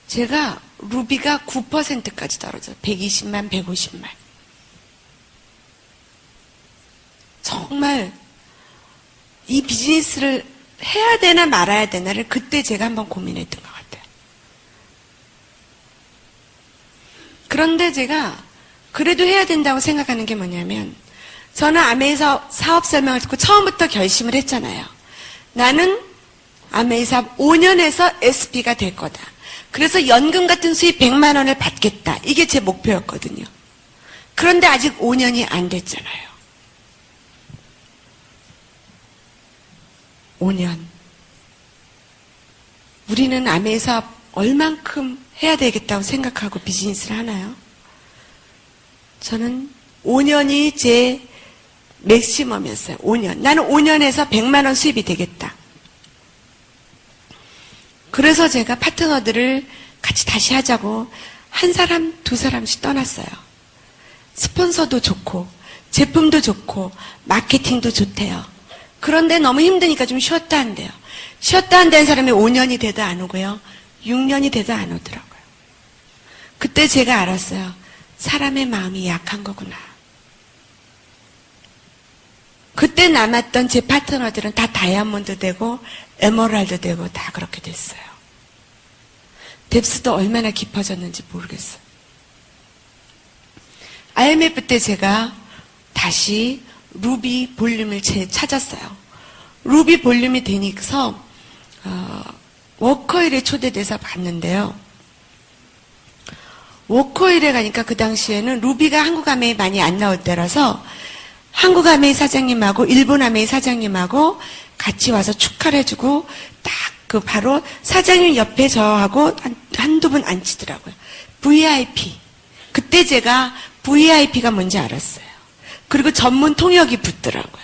제가 루비가 9%까지 떨어져요. 120만, 150만. 정말 이 비즈니스를 해야 되나 말아야 되나를 그때 제가 한번 고민했던 것 같아요. 그런데 제가 그래도 해야 된다고 생각하는 게 뭐냐면 저는 아메이사 사업 설명을 듣고 처음부터 결심을 했잖아요. 나는 아메이 사업 5년에서 SP가 될 거다. 그래서 연금 같은 수입 100만 원을 받겠다. 이게 제 목표였거든요. 그런데 아직 5년이 안 됐잖아요. 5년. 우리는 아메이 사업 얼만큼 해야 되겠다고 생각하고 비즈니스를 하나요? 저는 5년이 제 맥시멈이었어요. 5년. 나는 5년에서 100만 원 수입이 되겠다. 그래서 제가 파트너들을 같이 다시 하자고 한 사람, 두 사람씩 떠났어요. 스폰서도 좋고 제품도 좋고 마케팅도 좋대요. 그런데 너무 힘드니까 좀 쉬었다 한대요. 쉬었다 한다는 사람이 5년이 돼도 안 오고요. 6년이 돼도 안 오더라고요. 그때 제가 알았어요. 사람의 마음이 약한 거구나. 그때 그때 남았던 제 파트너들은 다 다이아몬드 되고 에메랄드 되고 다 그렇게 됐어요. 뎁스도 얼마나 깊어졌는지 모르겠어요. IMF 때 제가 다시 루비 볼륨을 찾았어요. 루비 볼륨이 되니까 워커힐에 초대돼서 봤는데요. 워커힐에 가니까 그 당시에는 루비가 한국 아메이 많이 안 나올 때라서 한국 아메이 사장님하고 일본 아메이 사장님하고 같이 와서 축하를 해주고 딱 그 바로 사장님 옆에 저하고 한두 분 앉히더라고요. VIP. 그때 제가 VIP가 뭔지 알았어요. 그리고 전문 통역이 붙더라고요.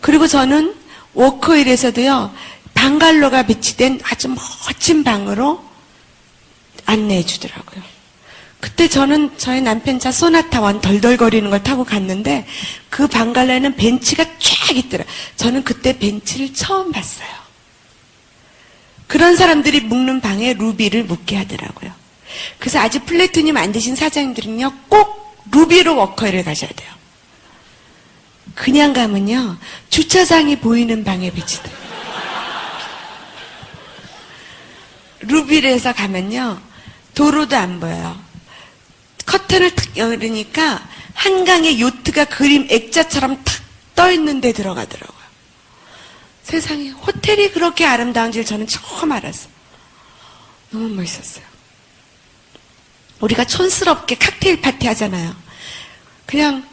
그리고 저는 워커힐에서도요, 방갈로가 배치된 아주 멋진 방으로 안내해 주더라고요. 그때 저는 저희 남편 차 소나타 원 덜덜거리는 걸 타고 갔는데 그 방갈로에는 벤치가 쫙 있더라고요. 저는 그때 벤치를 처음 봤어요. 그런 사람들이 묵는 방에 루비를 묵게 하더라고요. 그래서 아직 플래티늄 안 드신 사장님들은요, 꼭 루비로 워커힐을 가셔야 돼요. 그냥 가면요, 주차장이 보이는 방에 배치돼요. 루비를 해서 가면요, 도로도 안 보여요. 커튼을 탁 열으니까 한강에 요트가 그림 액자처럼 탁 떠있는 데 들어가더라고요. 세상에 호텔이 그렇게 아름다운 줄 저는 처음 알았어요. 너무 멋있었어요. 우리가 촌스럽게 칵테일 파티 하잖아요. 그냥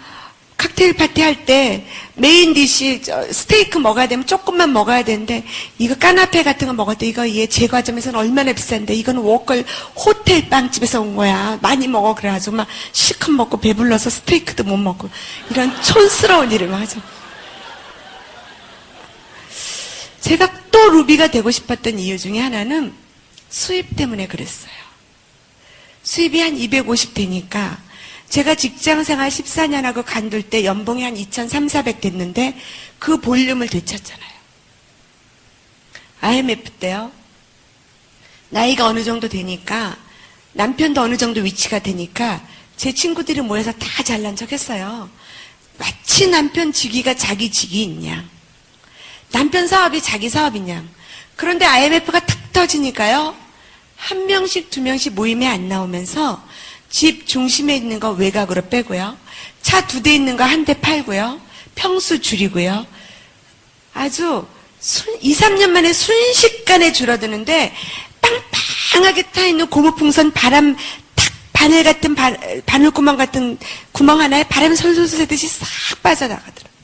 칵테일 파티 할 때 메인 디시 스테이크 먹어야 되면 조금만 먹어야 되는데 이거 까나페 같은 거 먹을 때 이거 얘 제과점에서는 얼마나 비싼데 이거는 워컬 호텔 빵집에서 온 거야. 많이 먹어. 그래가지고 막 실컷 먹고 배불러서 스테이크도 못 먹고 이런 촌스러운 일을 하죠. 제가 또 루비가 되고 싶었던 이유 중에 하나는 수입 때문에 그랬어요. 수입이 한 250 되니까 제가 직장생활 14년 하고 간둘 때 연봉이 한 2,300, 400 됐는데 그 볼륨을 되찾잖아요. IMF 때요. 나이가 어느 정도 되니까 남편도 어느 정도 위치가 되니까 제 친구들이 모여서 다 잘난 척 했어요. 마치 남편 직위가 자기 직위인 양. 남편 사업이 자기 사업인 양. 그런데 IMF가 탁 터지니까요. 한 명씩 두 명씩 모임에 안 나오면서 집 중심에 있는 거 외곽으로 빼고요. 차 2대 있는 거 1대 팔고요. 평수 줄이고요. 아주 2, 3년 만에 순식간에 줄어드는데 빵빵하게 타있는 고무풍선 바람 탁 바늘 같은 바늘구멍 같은 구멍 하나에 바람이 솔솔 새듯이 싹 빠져나가더라고요.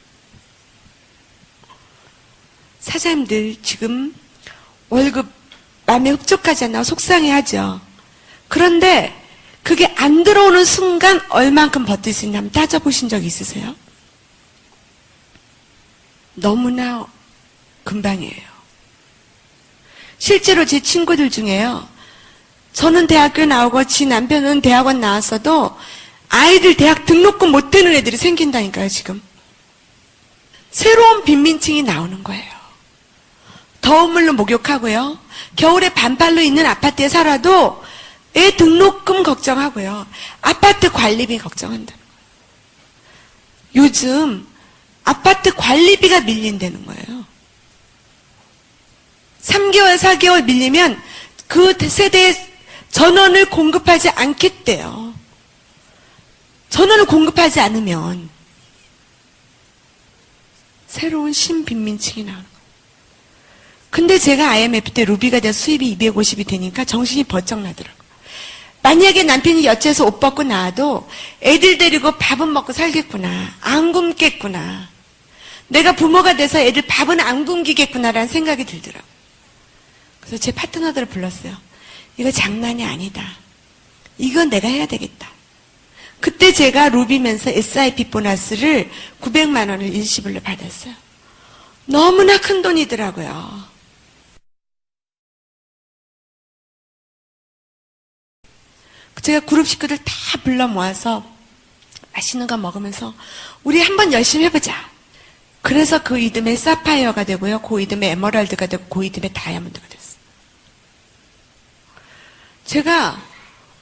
사장님들 지금 월급 마음에 흡족하지 않나 속상해하죠. 그런데 그게 안 들어오는 순간 얼만큼 버틸 수 있나 한번 따져보신 적 있으세요? 너무나 금방이에요. 실제로 제 친구들 중에요. 저는 대학교 나오고 지 남편은 대학원 나왔어도 아이들 대학 등록금 못 되는 애들이 생긴다니까요, 지금. 새로운 빈민층이 나오는 거예요. 더운 물로 목욕하고요. 겨울에 반팔로 있는 아파트에 살아도 애 등록금 걱정하고요. 아파트 관리비 걱정한다는 거예요. 요즘 아파트 관리비가 밀린다는 거예요. 3개월, 4개월 밀리면 그 세대에 전원을 공급하지 않겠대요. 전원을 공급하지 않으면 새로운 신빈민층이 나오는 거예요. 근데 제가 IMF 때 루비가 돼서 수입이 250이 되니까 정신이 번쩍 나더라고요. 만약에 남편이 여체에서 옷 벗고 나와도 애들 데리고 밥은 먹고 살겠구나. 안 굶겠구나. 내가 부모가 돼서 애들 밥은 안 굶기겠구나라는 생각이 들더라고요. 그래서 제 파트너들을 불렀어요. 이거 장난이 아니다. 이건 내가 해야 되겠다. 그때 제가 루비면서 SIP 보너스를 900만 원을 일시불로 받았어요. 너무나 큰 돈이더라고요. 제가 그룹 식구들 다 불러 모아서 맛있는 거 먹으면서 우리 한번 열심히 해보자. 그래서 그 이듬해 사파이어가 되고요. 그 이듬해 에메랄드가 되고 그 이듬해 다이아몬드가 됐어요. 제가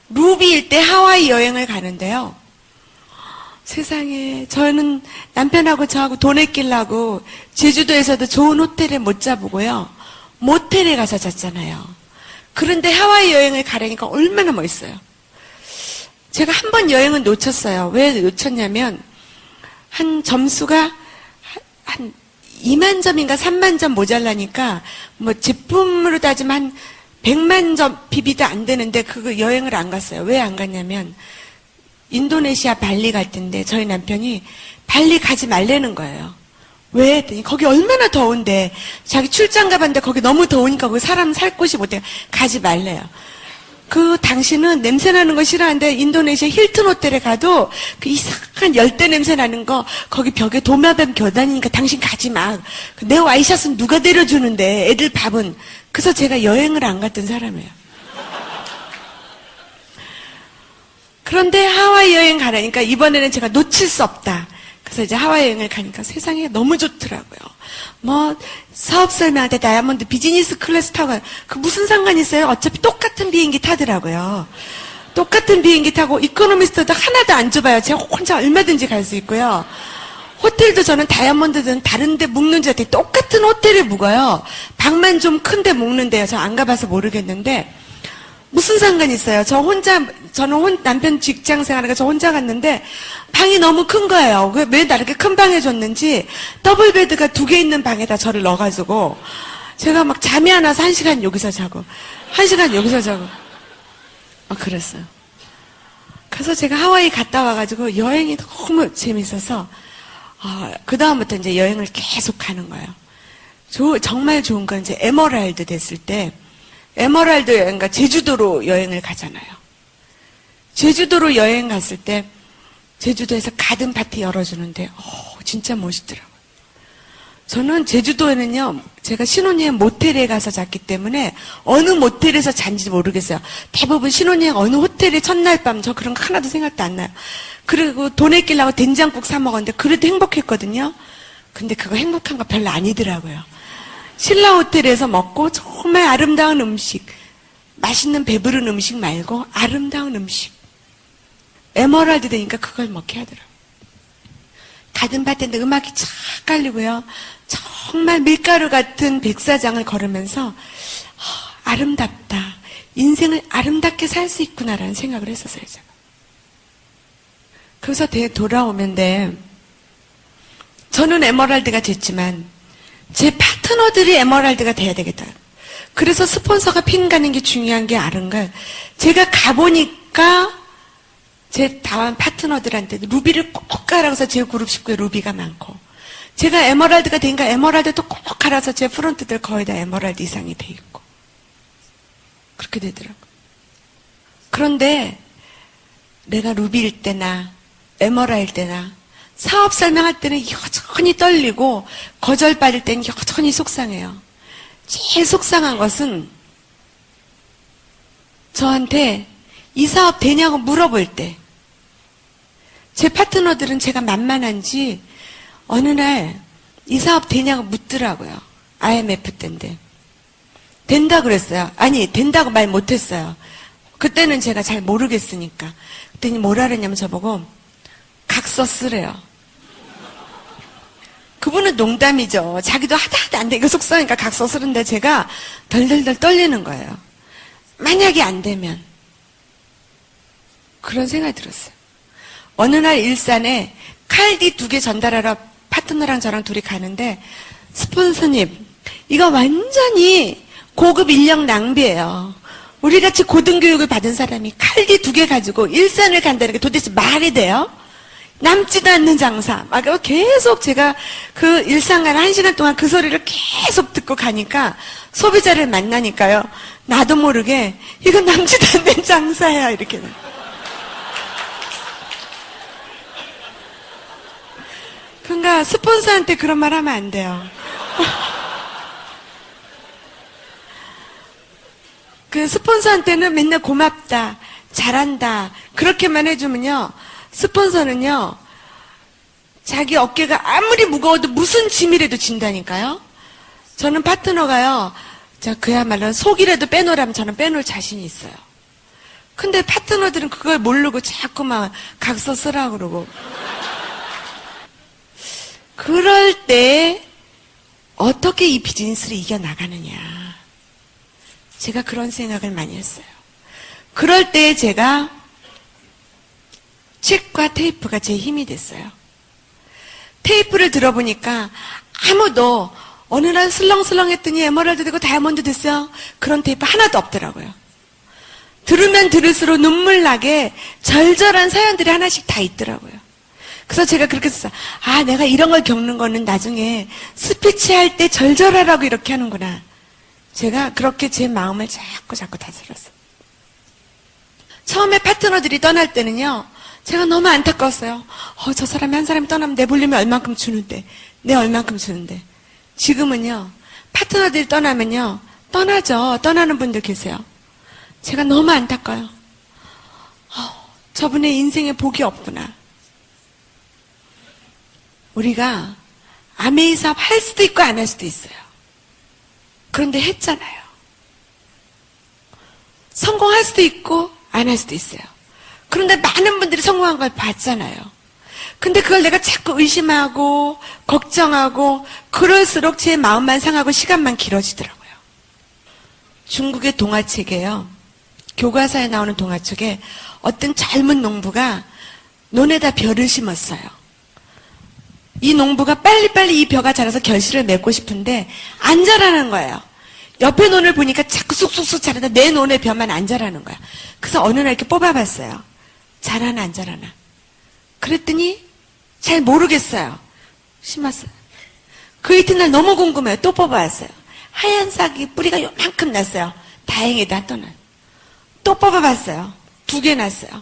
루비일 때 하와이 여행을 가는데요. 세상에, 저는 남편하고 저하고 돈 아끼려고 제주도에서도 좋은 호텔에 못 자보고요. 모텔에 가서 잤잖아요. 그런데 하와이 여행을 가려니까 얼마나 멋있어요. 제가 한 번 여행은 놓쳤어요. 왜 놓쳤냐면, 한 점수가 한 2만 점인가 3만 점 모자라니까, 뭐 제품으로 따지면 한 100만 점 비비도 안 되는데, 그거 여행을 안 갔어요. 왜 안 갔냐면, 인도네시아 발리 갈 텐데 저희 남편이 발리 가지 말라는 거예요. 왜? 했더니 거기 얼마나 더운데 자기 출장 가봤는데 거기 너무 더우니까 거기 사람 살 곳이 못해 가지 말래요. 그 당신은 냄새 나는 거 싫어하는데 인도네시아 힐튼 호텔에 가도 그 이상한 열대 냄새 나는 거 거기 벽에 도마뱀 겨다니니까 당신 가지 마. 내 와이샷은 누가 데려주는데 애들 밥은. 그래서 제가 여행을 안 갔던 사람이에요. 그런데 하와이 여행 가라니까 이번에는 제가 놓칠 수 없다. 그래서 이제 하와이 여행을 가니까 세상에 너무 좋더라고요. 뭐 사업 설명할 때 다이아몬드 비즈니스 클래스 타고 그 무슨 상관이 있어요? 어차피 똑같은 비행기 타더라고요. 똑같은 비행기 타고 이코노미스트도 하나도 안 좁아요. 제가 혼자 얼마든지 갈 수 있고요. 호텔도 저는 다이아몬드든 다른 데 묵는 줄 알았더니 똑같은 호텔에 묵어요. 방만 좀 큰데 묵는데요. 저 안 가봐서 모르겠는데 무슨 상관이 있어요? 저는 남편 직장 생활하니까 저 혼자 갔는데, 방이 너무 큰 거예요. 왜 나 이렇게 큰 방에 줬는지, 더블 베드가 2개 있는 방에다 저를 넣어가지고, 제가 막 잠이 안 와서 1시간 여기서 자고, 1시간 여기서 자고, 그랬어요. 그래서 제가 하와이 갔다 와가지고, 여행이 너무 재밌어서, 그다음부터 이제 여행을 계속 가는 거예요. 정말 좋은 건 이제 에머랄드 됐을 때, 에머랄드 여행, 그러니까 제주도로 여행을 가잖아요. 제주도로 여행 갔을 때 제주도에서 가든 파티 열어주는데 진짜 멋있더라고요. 저는 제주도에는요, 제가 신혼여행 모텔에 가서 잤기 때문에 어느 모텔에서 잔지 모르겠어요. 대부분 신혼여행 어느 호텔에 첫날 밤 저 그런 거 하나도 생각도 안 나요. 그리고 돈 아끼려고 된장국 사 먹었는데 그래도 행복했거든요. 근데 그거 행복한 거 별로 아니더라고요. 신라 호텔에서 먹고 정말 아름다운 음식, 맛있는 배부른 음식 말고 아름다운 음식. 에머랄드 되니까 그걸 먹게 하더라고요. 가든 밭인데 음악이 쫙 깔리고요. 정말 밀가루 같은 백사장을 걸으면서 아름답다. 인생을 아름답게 살 수 있구나라는 생각을 했었어요, 제가. 그래서 돌아오면 저는 에머랄드가 됐지만 제 파트너들이 에머랄드가 돼야 되겠다. 그래서 스폰서가 핀 가는 게 중요한 게 아른가. 제가 가보니까 제 다음 파트너들한테 루비를 꼭 가라고 해서 제 그룹 식구에 루비가 많고, 제가 에머랄드가 되니까 에머랄드도 꼭 가라서 제 프론트들 거의 다 에머랄드 이상이 돼 있고 그렇게 되더라고요. 그런데 내가 루비일 때나 에머랄드일 때나 사업 설명할 때는 여전히 떨리고 거절받을 때는 여전히 속상해요. 제일 속상한 것은 저한테 이 사업 되냐고 물어볼 때, 제 파트너들은 제가 만만한지 어느 날 이 사업 되냐고 묻더라고요. IMF 때인데. 된다 그랬어요. 아니, 된다고 말 못했어요. 그때는 제가 잘 모르겠으니까. 그랬더니 뭐라 그랬냐면 저보고 각서 쓰래요. 그분은 농담이죠. 자기도 하다 안 돼. 이거 속상하니까 각서 쓰는데 제가 덜덜덜 떨리는 거예요. 만약에 안 되면. 그런 생각이 들었어요. 어느 날 일산에 칼디 2개 전달하러 파트너랑 저랑 둘이 가는데, 스폰서님, 이거 완전히 고급 인력 낭비예요. 우리같이 고등교육을 받은 사람이 칼디 2개 가지고 일산을 간다는 게 도대체 말이 돼요? 남지도 않는 장사. 막 계속 제가 그 일산 가는 1시간 동안 그 소리를 계속 듣고 가니까 소비자를 만나니까요. 나도 모르게 이건 남지도 않는 장사야 이렇게. 그러니까 스폰서한테 그런 말 하면 안 돼요. 그 스폰서한테는 맨날 고맙다, 잘한다 그렇게만 해주면요, 스폰서는요 자기 어깨가 아무리 무거워도 무슨 짐이라도 진다니까요. 저는 파트너가요, 그야말로 속이라도 빼놓으라면 저는 빼놓을 자신이 있어요. 근데 파트너들은 그걸 모르고 자꾸만 각서 쓰라고 그러고 그럴 때 어떻게 이 비즈니스를 이겨나가느냐. 제가 그런 생각을 많이 했어요. 그럴 때 제가 책과 테이프가 제 힘이 됐어요. 테이프를 들어보니까 아무도 어느 날 슬렁슬렁 했더니 에메랄드 되고 다이아몬드 됐어요. 그런 테이프 하나도 없더라고요. 들으면 들을수록 눈물 나게 절절한 사연들이 하나씩 다 있더라고요. 그래서 제가 그렇게 했어요. 아, 내가 이런 걸 겪는 거는 나중에 스피치 할 때 절절하라고 이렇게 하는구나. 제가 그렇게 제 마음을 자꾸 다스렸어요. 처음에 파트너들이 떠날 때는요, 제가 너무 안타까웠어요. 저 사람이 한 사람이 떠나면 내 볼륨이 얼만큼 주는데, 내 얼만큼 주는데. 지금은요, 파트너들이 떠나면요, 떠나죠. 떠나는 분들 계세요. 제가 너무 안타까워요. 저분의 인생에 복이 없구나. 우리가 아메이 사업 할 수도 있고 안 할 수도 있어요. 그런데 했잖아요. 성공할 수도 있고 안 할 수도 있어요. 그런데 많은 분들이 성공한 걸 봤잖아요. 근데 그걸 내가 자꾸 의심하고 걱정하고 그럴수록 제 마음만 상하고 시간만 길어지더라고요. 중국의 동화책이에요. 교과서에 나오는 동화책에 어떤 젊은 농부가 논에다 벼를 심었어요. 이 농부가 빨리빨리 이 벼가 자라서 결실을 맺고 싶은데 안 자라는 거예요. 옆에 논을 보니까 자꾸 쑥쑥쑥 자라다 내 논의 벼만 안 자라는 거야. 그래서 어느 날 이렇게 뽑아봤어요. 자라나 안 자라나. 그랬더니 잘 모르겠어요. 심었어요. 그 이튿날 너무 궁금해요. 또 뽑아봤어요. 하얀 싹이 뿌리가 요만큼 났어요. 다행이다 또는. 또 뽑아봤어요. 2개 났어요.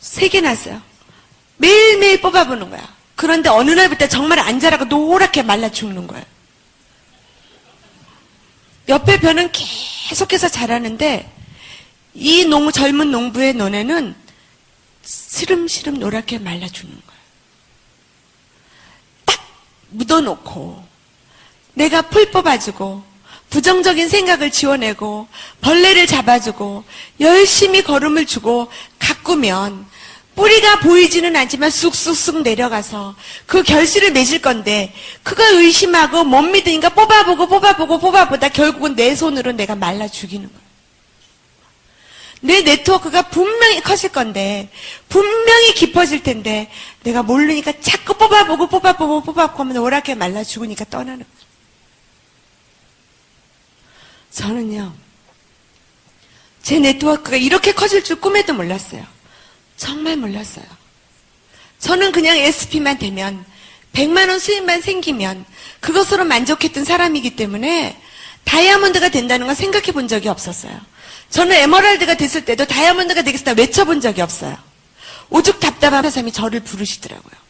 3개 났어요. 매일매일 뽑아보는 거야. 그런데 어느 날부터 정말 안 자라고 노랗게 말라 죽는 거예요. 옆에 벼는 계속해서 자라는데 이 젊은 농부의 논에는 시름시름 노랗게 말라 죽는 거예요. 딱 묻어놓고 내가 풀 뽑아주고 부정적인 생각을 지워내고 벌레를 잡아주고 열심히 걸음을 주고 가꾸면 뿌리가 보이지는 않지만 쑥쑥쑥 내려가서 그 결실을 맺을 건데 그걸 의심하고 못 믿으니까 뽑아보다 결국은 내 손으로 내가 말라 죽이는 거예요. 내 네트워크가 분명히 커질 건데 분명히 깊어질 텐데 내가 모르니까 자꾸 뽑아보고 하면 노랗게 말라 죽으니까 떠나는 거예요. 저는요, 제 네트워크가 이렇게 커질 줄 꿈에도 몰랐어요. 정말 몰랐어요. 저는 그냥 SP만 되면 100만 원 수입만 생기면 그것으로 만족했던 사람이기 때문에 다이아몬드가 된다는 건 생각해 본 적이 없었어요. 저는 에메랄드가 됐을 때도 다이아몬드가 되겠다 외쳐본 적이 없어요. 오죽 답답한 사람이 저를 부르시더라고요.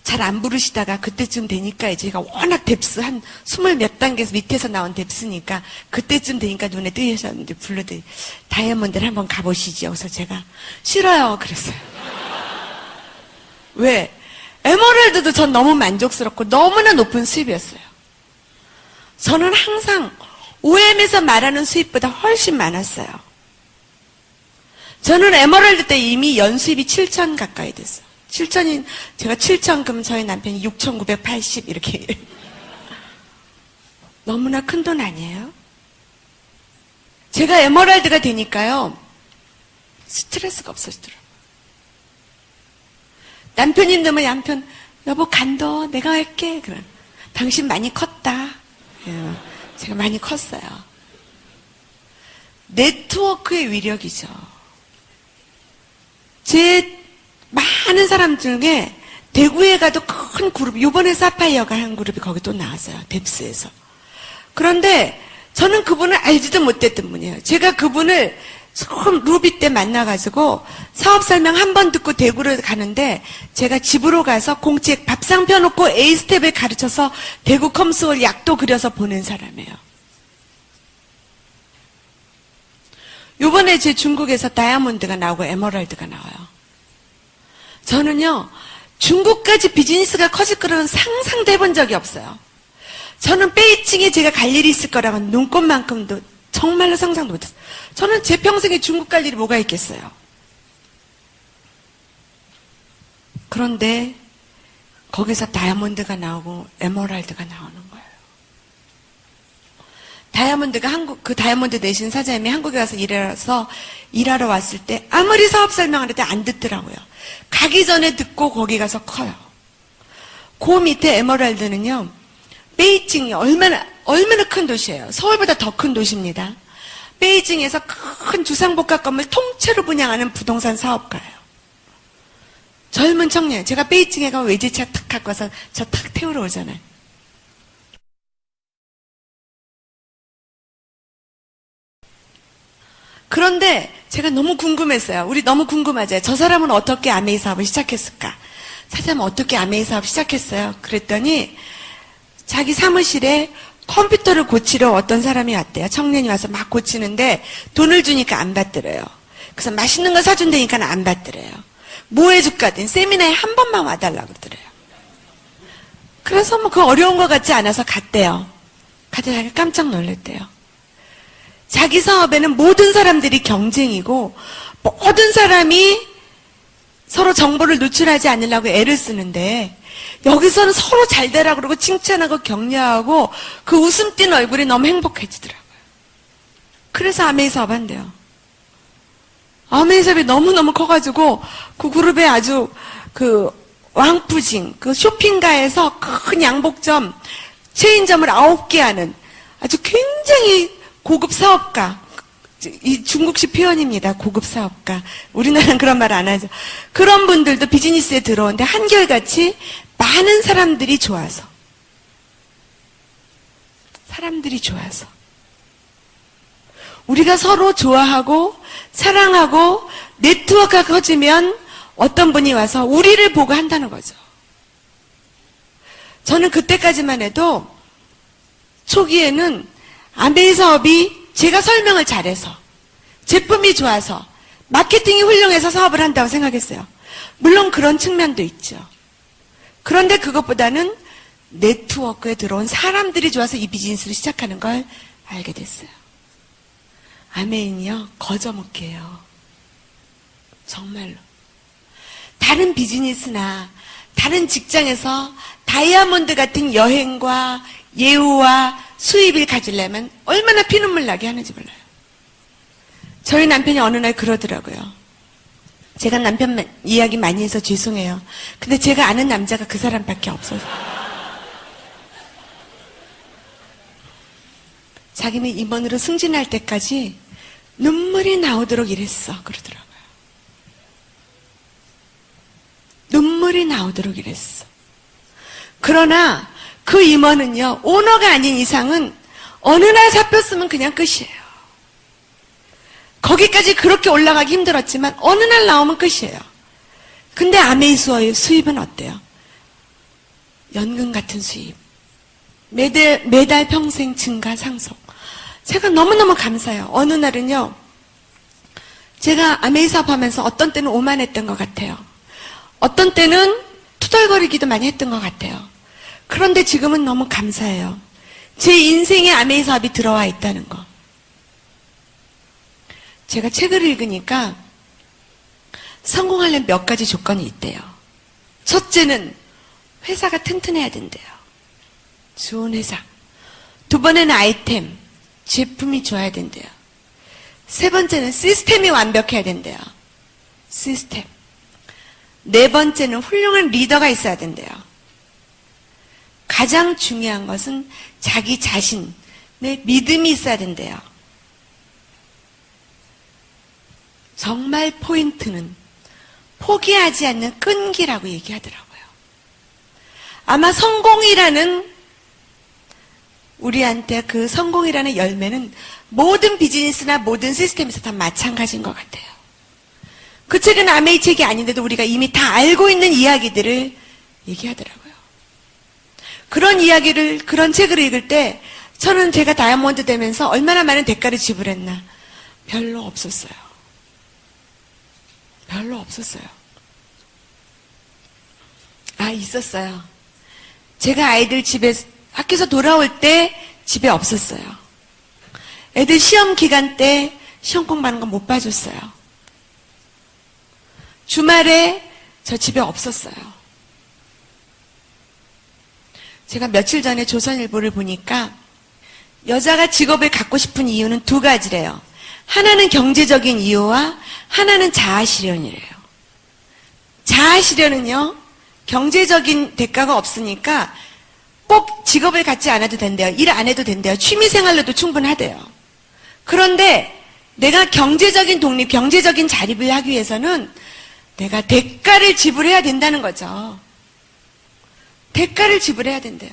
잘 안 부르시다가 그때쯤 되니까 이제 제가 워낙 뎁스 한 20몇 단계에서 밑에서 나온 뎁스니까 그때쯤 되니까 눈에 뜨이셨는데 불러드리 다이아몬드를 한번 가보시죠. 그래서 제가 싫어요 그랬어요. 왜? 에메랄드도 전 너무 만족스럽고 너무나 높은 수입이었어요. 저는 항상 OM에서 말하는 수입보다 훨씬 많았어요. 저는 에메랄드 때 이미 연수입이 7천 가까이 됐어요. 7천인, 제가 7천, 그럼 저희 남편이 6,980, 이렇게. 너무나 큰 돈 아니에요? 제가 에메랄드가 되니까요, 스트레스가 없어지더라고요. 남편이 넣으면 남편, 여보, 간도 내가 할게. 그럼, 당신 많이 컸다. 제가 많이 컸어요. 네트워크의 위력이죠. 제 많은 사람 중에 대구에 가도 큰 그룹, 요번에 사파이어가 한 그룹이 거기 또 나왔어요. 뎁스에서. 그런데 저는 그분을 알지도 못했던 분이에요. 제가 그분을 처음 루비 때 만나가지고 사업 설명 한 번 듣고 대구를 가는데 제가 집으로 가서 공책 밥상 펴놓고 A스텝을 가르쳐서 대구 컴스홀 약도 그려서 보낸 사람이에요. 요번에 제 중국에서 다이아몬드가 나오고 에메랄드가 나와요. 저는요, 중국까지 비즈니스가 커질 거라는 상상도 해본 적이 없어요. 저는 베이징에 제가 갈 일이 있을 거라고 눈꽃만큼도 정말로 상상도 못했어요. 저는 제 평생에 중국 갈 일이 뭐가 있겠어요. 그런데 거기서 다이아몬드가 나오고 에메랄드가 나오는 거예요. 다이아몬드가 그 다이아몬드 내신 사장님이 한국에 와서 일하러 왔을 때 아무리 사업 설명을 해도 안 듣더라고요. 가기 전에 듣고 거기 가서 커요. 그 밑에 에메랄드는요, 베이징이 얼마나 큰 도시예요. 서울보다 더 큰 도시입니다. 베이징에서 큰 주상복합 건물 통째로 분양하는 부동산 사업가예요. 젊은 청년. 제가 베이징에 가면 외제차 탁 갖고 와서 저 탁 태우러 오잖아요. 그런데 제가 너무 궁금했어요. 우리 너무 궁금하죠. 저 사람은 어떻게 아메이 사업을 시작했을까? 사장님은 어떻게 아메이 사업 시작했어요? 그랬더니 자기 사무실에 컴퓨터를 고치러 어떤 사람이 왔대요. 청년이 와서 막 고치는데 돈을 주니까 안 받더래요. 그래서 맛있는 거 사준다니까 안 받더래요. 뭐 해줄까 했더니 세미나에 한 번만 와달라고 그러더래요. 그래서 뭐 그 어려운 것 같지 않아서 갔대요. 갔더니 자기가 깜짝 놀랐대요. 자기 사업에는 모든 사람들이 경쟁이고 모든 사람이 서로 정보를 노출하지 않으려고 애를 쓰는데 여기서는 서로 잘 되라고 그러고 칭찬하고 격려하고 그 웃음 띤 얼굴이 너무 행복해지더라고요. 그래서 아메이 사업 한대요. 아메이 사업이 너무너무 커가지고 그 그룹에 아주 그 왕푸징, 그 쇼핑가에서 큰 양복점, 체인점을 9개 하는 아주 굉장히 고급 사업가. 이 중국식 표현입니다. 고급 사업가. 우리나라는 그런 말 안 하죠. 그런 분들도 비즈니스에 들어오는데 한결같이 많은 사람들이 좋아서. 우리가 서로 좋아하고 사랑하고 네트워크가 커지면 어떤 분이 와서 우리를 보고 한다는 거죠. 저는 그때까지만 해도 초기에는 아메이 사업이 제가 설명을 잘해서 제품이 좋아서 마케팅이 훌륭해서 사업을 한다고 생각했어요. 물론 그런 측면도 있죠. 그런데 그것보다는 네트워크에 들어온 사람들이 좋아서 이 비즈니스를 시작하는 걸 알게 됐어요. 아메이는요, 거저먹게요. 정말로. 다른 비즈니스나 다른 직장에서 다이아몬드 같은 여행과 예우와 수입을 가지려면 얼마나 피눈물 나게 하는지 몰라요. 저희 남편이 어느 날 그러더라고요. 제가 남편 이야기 많이 해서 죄송해요. 근데 제가 아는 남자가 그 사람밖에 없어서. 자기는 임원으로 승진할 때까지 눈물이 나오도록 일했어. 그러더라고요. 눈물이 나오도록 일했어. 그러나 그 임원은요, 오너가 아닌 이상은 어느 날 잡혔으면 그냥 끝이에요. 거기까지 그렇게 올라가기 힘들었지만 어느 날 나오면 끝이에요. 근데 아메이스의 수입은 어때요? 연금 같은 수입. 매달 평생 증가 상속. 제가 너무너무 감사해요. 어느 날은요, 제가 아메이 사업하면서 어떤 때는 오만했던 것 같아요. 어떤 때는 투덜거리기도 많이 했던 것 같아요. 그런데 지금은 너무 감사해요. 제 인생에 아메이 사업이 들어와 있다는 거. 제가 책을 읽으니까 성공하려면 몇 가지 조건이 있대요. 첫째는 회사가 튼튼해야 된대요. 좋은 회사. 두 번째는 아이템, 제품이 좋아야 된대요. 세 번째는 시스템이 완벽해야 된대요. 시스템. 네 번째는 훌륭한 리더가 있어야 된대요. 가장 중요한 것은 자기 자신의 믿음이 있어야 된대요. 정말 포인트는 포기하지 않는 끈기라고 얘기하더라고요. 아마 성공이라는 우리한테 그 성공이라는 열매는 모든 비즈니스나 모든 시스템에서 다 마찬가지인 것 같아요. 그 책은 아메이 책이 아닌데도 우리가 이미 다 알고 있는 이야기들을 얘기하더라고요. 그런 이야기를, 그런 책을 읽을 때 저는 제가 다이아몬드 되면서 얼마나 많은 대가를 지불했나? 별로 없었어요. 별로 없었어요. 아, 있었어요. 제가 아이들 학교에서 돌아올 때 집에 없었어요. 애들 시험 기간 때 시험 공부하는 거 못 봐줬어요. 주말에 저 집에 없었어요. 제가 며칠 전에 조선일보를 보니까 여자가 직업을 갖고 싶은 이유는 두 가지래요. 하나는 경제적인 이유와 하나는 자아실현이래요. 자아실현은요, 경제적인 대가가 없으니까 꼭 직업을 갖지 않아도 된대요. 일 안 해도 된대요. 취미생활로도 충분하대요. 그런데 내가 경제적인 독립, 경제적인 자립을 하기 위해서는 내가 대가를 지불해야 된다는 거죠. 대가를 지불해야 된대요.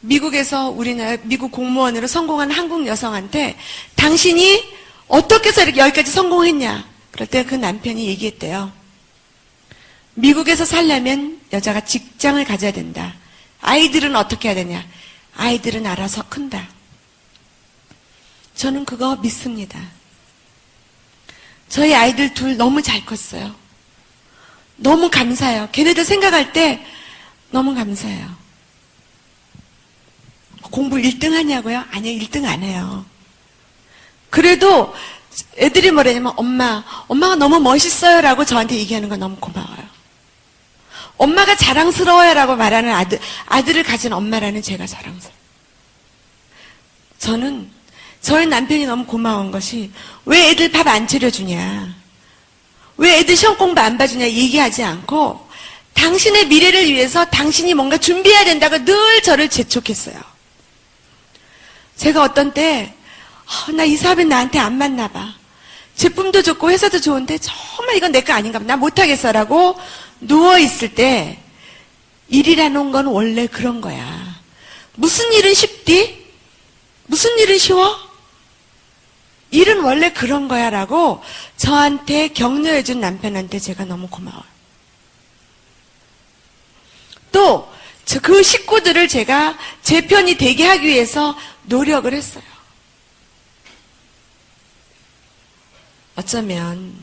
미국에서 우리나라 미국 공무원으로 성공한 한국 여성한테 당신이 어떻게 해서 이렇게 여기까지 성공했냐? 그럴 때 그 남편이 얘기했대요. 미국에서 살려면 여자가 직장을 가져야 된다. 아이들은 어떻게 해야 되냐? 아이들은 알아서 큰다. 저는 그거 믿습니다. 저희 아이들 둘 너무 잘 컸어요. 너무 감사해요. 걔네들 생각할 때 너무 감사해요. 공부 1등 하냐고요? 아니요, 1등 안 해요. 그래도 애들이 뭐라냐면 엄마가 너무 멋있어요 라고 저한테 얘기하는 건 너무 고마워요. 엄마가 자랑스러워요 라고 말하는 아들을 가진 엄마라는 제가 자랑스러워요. 저는 저희 남편이 너무 고마운 것이 왜 애들 밥 안 차려주냐, 왜 애들 시험 공부 안 봐주냐 얘기하지 않고 당신의 미래를 위해서 당신이 뭔가 준비해야 된다고 늘 저를 재촉했어요. 제가 어떤 때 나 이 사업은 나한테 안 맞나 봐. 제품도 좋고 회사도 좋은데 정말 이건 내 거 아닌가 봐. 나 못하겠어 라고 누워있을 때 일이라는 건 원래 그런 거야. 무슨 일은 쉽디? 무슨 일은 쉬워? 일은 원래 그런 거야 라고 저한테 격려해준 남편한테 제가 너무 고마워요. 또 그 식구들을 제가 제 편이 되게 하기 위해서 노력을 했어요. 어쩌면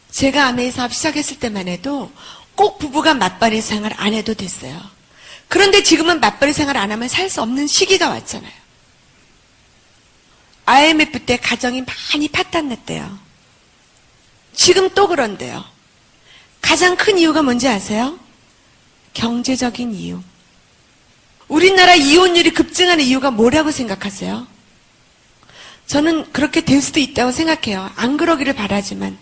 제가 아메이 사업 시작했을 때만 해도 꼭 부부가 맞벌이 생활 안 해도 됐어요. 그런데 지금은 맞벌이 생활 안 하면 살 수 없는 시기가 왔잖아요. IMF 때 가정이 많이 파탄났대요. 지금 또 그런데요. 가장 큰 이유가 뭔지 아세요? 경제적인 이유. 우리나라 이혼율이 급증하는 이유가 뭐라고 생각하세요? 저는 그렇게 될 수도 있다고 생각해요. 안 그러기를 바라지만.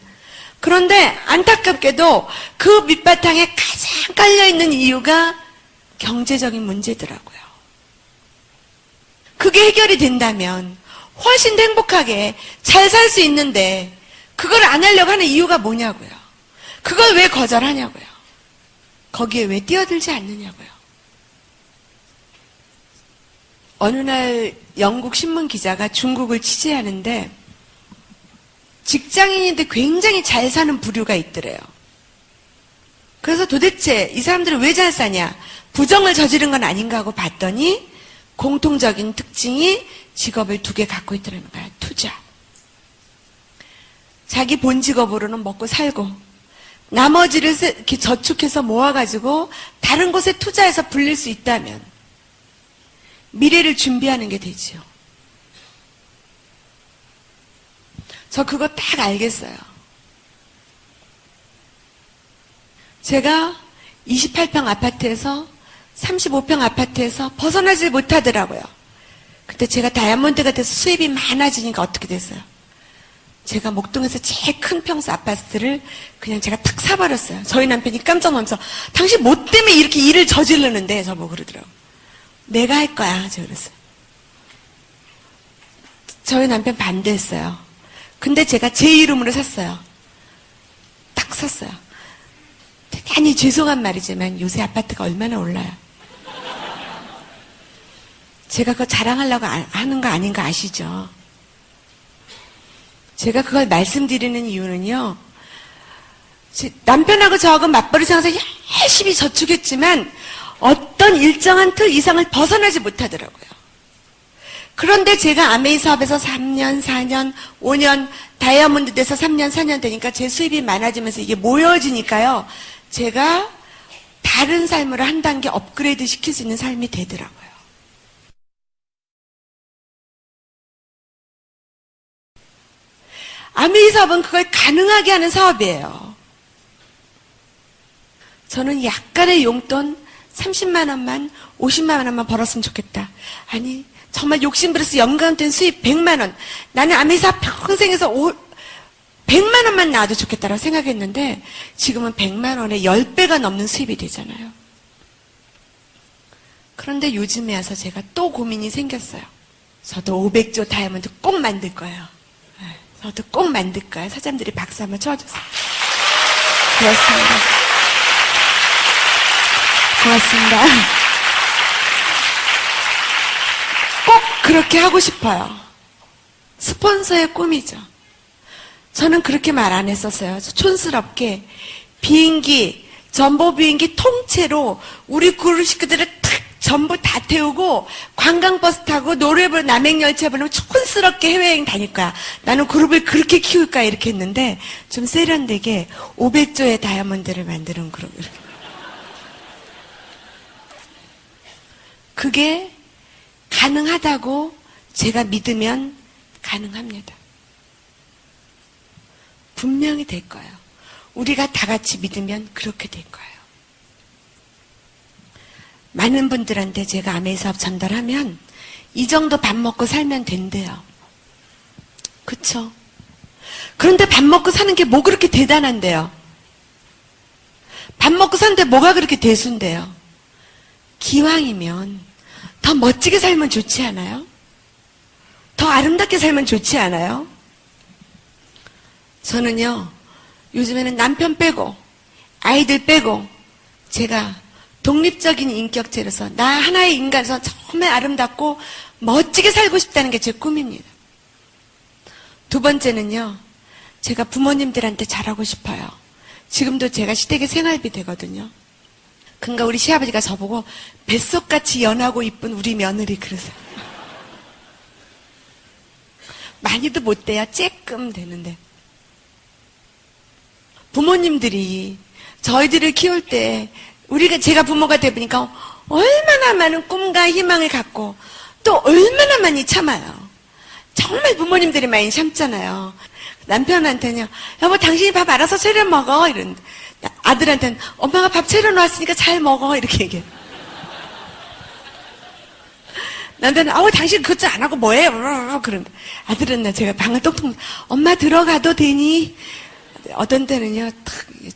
그런데 안타깝게도 그 밑바탕에 가장 깔려있는 이유가 경제적인 문제더라고요. 그게 해결이 된다면 훨씬 더 행복하게 잘 살 수 있는데 그걸 안 하려고 하는 이유가 뭐냐고요. 그걸 왜 거절하냐고요. 거기에 왜 뛰어들지 않느냐고요. 어느 날 영국 신문 기자가 중국을 취재하는데 직장인인데 굉장히 잘 사는 부류가 있더래요. 그래서 도대체 이 사람들은 왜 잘 사냐? 부정을 저지른 건 아닌가 하고 봤더니 공통적인 특징이 직업을 2개 갖고 있더라는 거야. 투자. 자기 본 직업으로는 먹고 살고 나머지를 이렇게 저축해서 모아가지고 다른 곳에 투자해서 불릴 수 있다면 미래를 준비하는 게 되지요. 저 그거 딱 알겠어요. 제가 28평 아파트에서 35평 아파트에서 벗어나질 못하더라고요. 그때 제가 다이아몬드가 돼서 수입이 많아지니까 어떻게 됐어요? 제가 목동에서 제일 큰 평수 아파트를 그냥 제가 탁 사버렸어요. 저희 남편이 깜짝 놀라면서 당신 뭐 때문에 이렇게 일을 저지르는데 저보고 그러더라고요. 내가 할 거야. 제가 그랬어요. 저희 남편 반대했어요. 근데 제가 제 이름으로 샀어요. 딱 샀어요. 대단히 죄송한 말이지만 요새 아파트가 얼마나 올라요. 제가 그거 자랑하려고 하는 거 아닌가 아시죠? 제가 그걸 말씀드리는 이유는요. 남편하고 저하고 맞벌이 생활에서 열심히 저축했지만 어떤 일정한 틀 이상을 벗어나지 못하더라고요. 그런데 제가 아메이 사업에서 3년, 4년, 5년, 다이아몬드 돼서 3년, 4년 되니까 제 수입이 많아지면서 이게 모여지니까요. 제가 다른 삶으로 한 단계 업그레이드 시킬 수 있는 삶이 되더라고요. 아메이 사업은 그걸 가능하게 하는 사업이에요. 저는 약간의 용돈 30만 원만, 50만 원만 벌었으면 좋겠다. 아니, 정말 욕심부려서 연간된 수입 100만 원. 나는 아메이사 평생에서 100만 원만 나와도 좋겠다라고 생각했는데 지금은 100만 원에 10배가 넘는 수입이 되잖아요. 그런데 요즘에 와서 제가 또 고민이 생겼어요. 저도 500조 다이아몬드 꼭 만들 거예요. 저도 꼭 만들 거예요. 사장님들이 박수 한번 쳐주세요. 고맙습니다. 고맙습니다. 꼭 그렇게 하고 싶어요. 스폰서의 꿈이죠. 저는 그렇게 말 안 했었어요. 촌스럽게 비행기, 전보 비행기 통째로 우리 그룹 식구들을 탁 전부 다 태우고 관광버스 타고 노래 부르고 남행열차 부르면 촌스럽게 해외여행 다닐 거야. 나는 그룹을 그렇게 키울 거야 이렇게 했는데 좀 세련되게 500조의 다이아몬드를 만드는 그룹. 그게 가능하다고 제가 믿으면 가능합니다. 분명히 될 거예요. 우리가 다 같이 믿으면 그렇게 될 거예요. 많은 분들한테 제가 아메이 사업 전달하면 이 정도 밥 먹고 살면 된대요. 그쵸? 그런데 밥 먹고 사는 게 뭐 그렇게 대단한데요? 밥 먹고 사는데 뭐가 그렇게 대수인데요? 기왕이면 더 멋지게 살면 좋지 않아요? 더 아름답게 살면 좋지 않아요? 저는요, 요즘에는 남편 빼고, 아이들 빼고, 제가 독립적인 인격체로서, 나 하나의 인간으로서 정말 아름답고 멋지게 살고 싶다는 게 제 꿈입니다. 두 번째는요, 제가 부모님들한테 잘하고 싶어요. 지금도 제가 시댁의 생활비 되거든요. 그러니까 우리 시아버지가 저보고 뱃속같이 연하고 이쁜 우리 며느리 그러세요. 많이도 못 돼요. 쬐끔 되는데. 부모님들이 저희들을 키울 때 제가 부모가 되보니까 얼마나 많은 꿈과 희망을 갖고 또 얼마나 많이 참아요. 정말 부모님들이 많이 참잖아요. 남편한테는요, 여보 당신이 밥 알아서 차려 먹어 이런. 아들한테는 엄마가 밥 차려 놓았으니까 잘 먹어 이렇게 얘기해요. 남편은 당신 그것 좀 안 하고 뭐해? 그런. 아들은 제가 방을 똑똑 엄마 들어가도 되니? 어떤 때는요,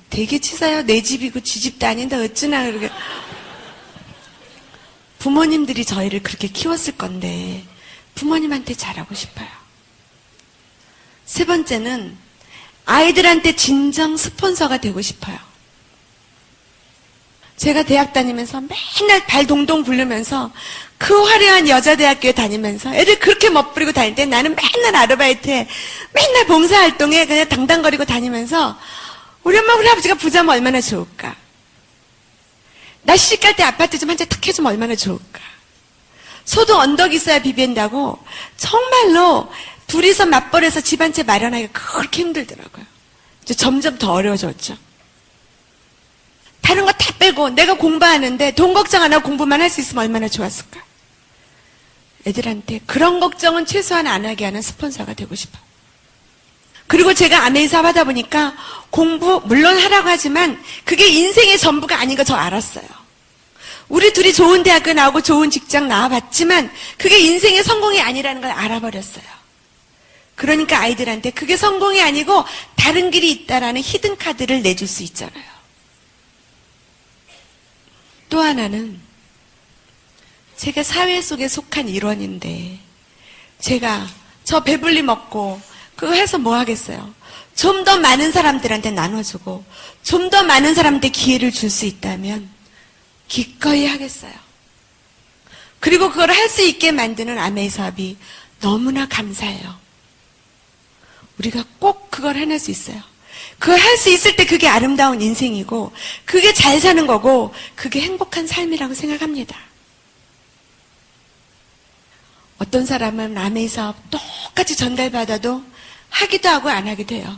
되게 치사해요. 내 집이고 지 집도 아닌데 어쩌나 그러게. 부모님들이 저희를 그렇게 키웠을 건데 부모님한테 잘하고 싶어요. 세 번째는 아이들한테 진정 스폰서가 되고 싶어요. 제가 대학 다니면서 맨날 발 동동 굴르면서 그 화려한 여자대학교에 다니면서 애들 그렇게 멋부리고 다닐 때 나는 맨날 아르바이트에 맨날 봉사활동에 그냥 당당거리고 다니면서 우리 엄마 우리 아버지가 부자면 얼마나 좋을까. 나 시집갈 때 아파트 좀 한 채 탁 해주면 얼마나 좋을까. 소도 언덕 있어야 비빈다고 정말로 둘이서 맞벌이해서 집 한 채 마련하기가 그렇게 힘들더라고요. 이제 점점 더 어려워졌죠. 다른 거 다 빼고 내가 공부하는데 돈 걱정 안 하고 공부만 할 수 있으면 얼마나 좋았을까. 애들한테 그런 걱정은 최소한 안 하게 하는 스폰서가 되고 싶어요. 그리고 제가 아메이 사업 하다 보니까 공부 물론 하라고 하지만 그게 인생의 전부가 아닌 거 저 알았어요. 우리 둘이 좋은 대학교 나오고 좋은 직장 나와봤지만 그게 인생의 성공이 아니라는 걸 알아버렸어요. 그러니까 아이들한테 그게 성공이 아니고 다른 길이 있다라는 히든 카드를 내줄 수 있잖아요. 또 하나는 제가 사회 속에 속한 일원인데 제가 저 배불리 먹고 그거 해서 뭐 하겠어요? 좀 더 많은 사람들한테 나눠주고 좀 더 많은 사람한테 기회를 줄 수 있다면 기꺼이 하겠어요. 그리고 그걸 할 수 있게 만드는 아메이 사업이 너무나 감사해요. 우리가 꼭 그걸 해낼 수 있어요. 그걸 할 수 있을 때 그게 아름다운 인생이고 그게 잘 사는 거고 그게 행복한 삶이라고 생각합니다. 어떤 사람은 아메이 사업 똑같이 전달받아도 하기도 하고 안 하기도 해요.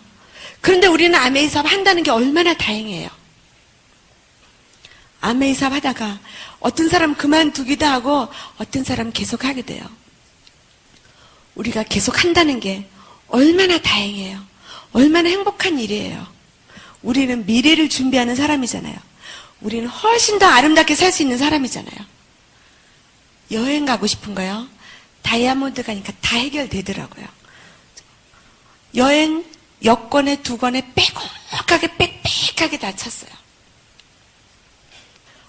그런데 우리는 아메이 사업 한다는 게 얼마나 다행이에요. 아메이 사업 하다가 어떤 사람 그만두기도 하고 어떤 사람 계속 하게 돼요. 우리가 계속 한다는 게 얼마나 다행이에요. 얼마나 행복한 일이에요. 우리는 미래를 준비하는 사람이잖아요. 우리는 훨씬 더 아름답게 살 수 있는 사람이잖아요. 여행 가고 싶은 거요. 다이아몬드 가니까 다 해결되더라고요. 여행 여권에 2권에 빼곡하게 빽빽하게 다 찼어요.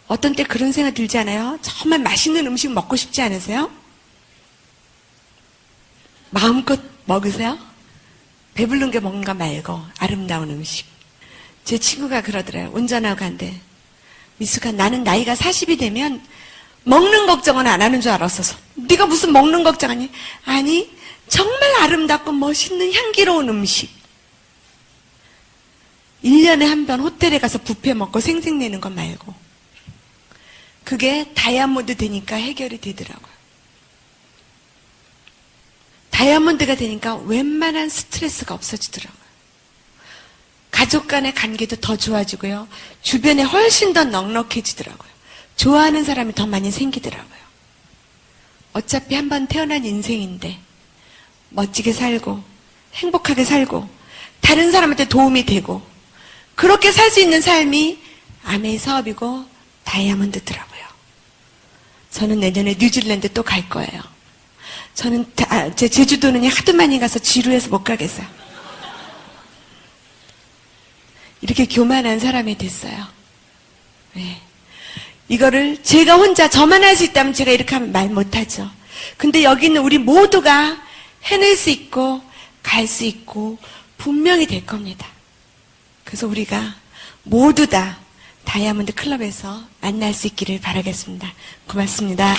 어떤 때 그런 생각 들지 않아요? 정말 맛있는 음식 먹고 싶지 않으세요? 마음껏 먹으세요? 배부른 게 먹는 거 말고 아름다운 음식. 제 친구가 그러더래요. 운전하고 간대. 미숙아, 나는 나이가 40이 되면 먹는 걱정은 안 하는 줄 알았어서. 네가 무슨 먹는 걱정하니? 아니, 정말 아름답고 멋있는 향기로운 음식. 1년에 한 번 호텔에 가서 뷔페 먹고 생색내는 거 말고. 그게 다이아몬드 되니까 해결이 되더라고요. 다이아몬드가 되니까 웬만한 스트레스가 없어지더라고요. 가족 간의 관계도 더 좋아지고요. 주변에 훨씬 더 넉넉해지더라고요. 좋아하는 사람이 더 많이 생기더라고요. 어차피 한 번 태어난 인생인데 멋지게 살고 행복하게 살고 다른 사람한테 도움이 되고 그렇게 살 수 있는 삶이 아메이 사업이고 다이아몬드더라고요. 저는 내년에 뉴질랜드 또 갈 거예요. 저는 제 제주도는 하도 많이 가서 지루해서 못 가겠어요. 이렇게 교만한 사람이 됐어요. 네. 이거를 제가 혼자 저만 할 수 있다면 제가 이렇게 하면 말 못하죠. 근데 여기 있는 우리 모두가 해낼 수 있고 갈 수 있고 분명히 될 겁니다. 그래서 우리가 모두 다 다이아몬드 클럽에서 만날 수 있기를 바라겠습니다. 고맙습니다.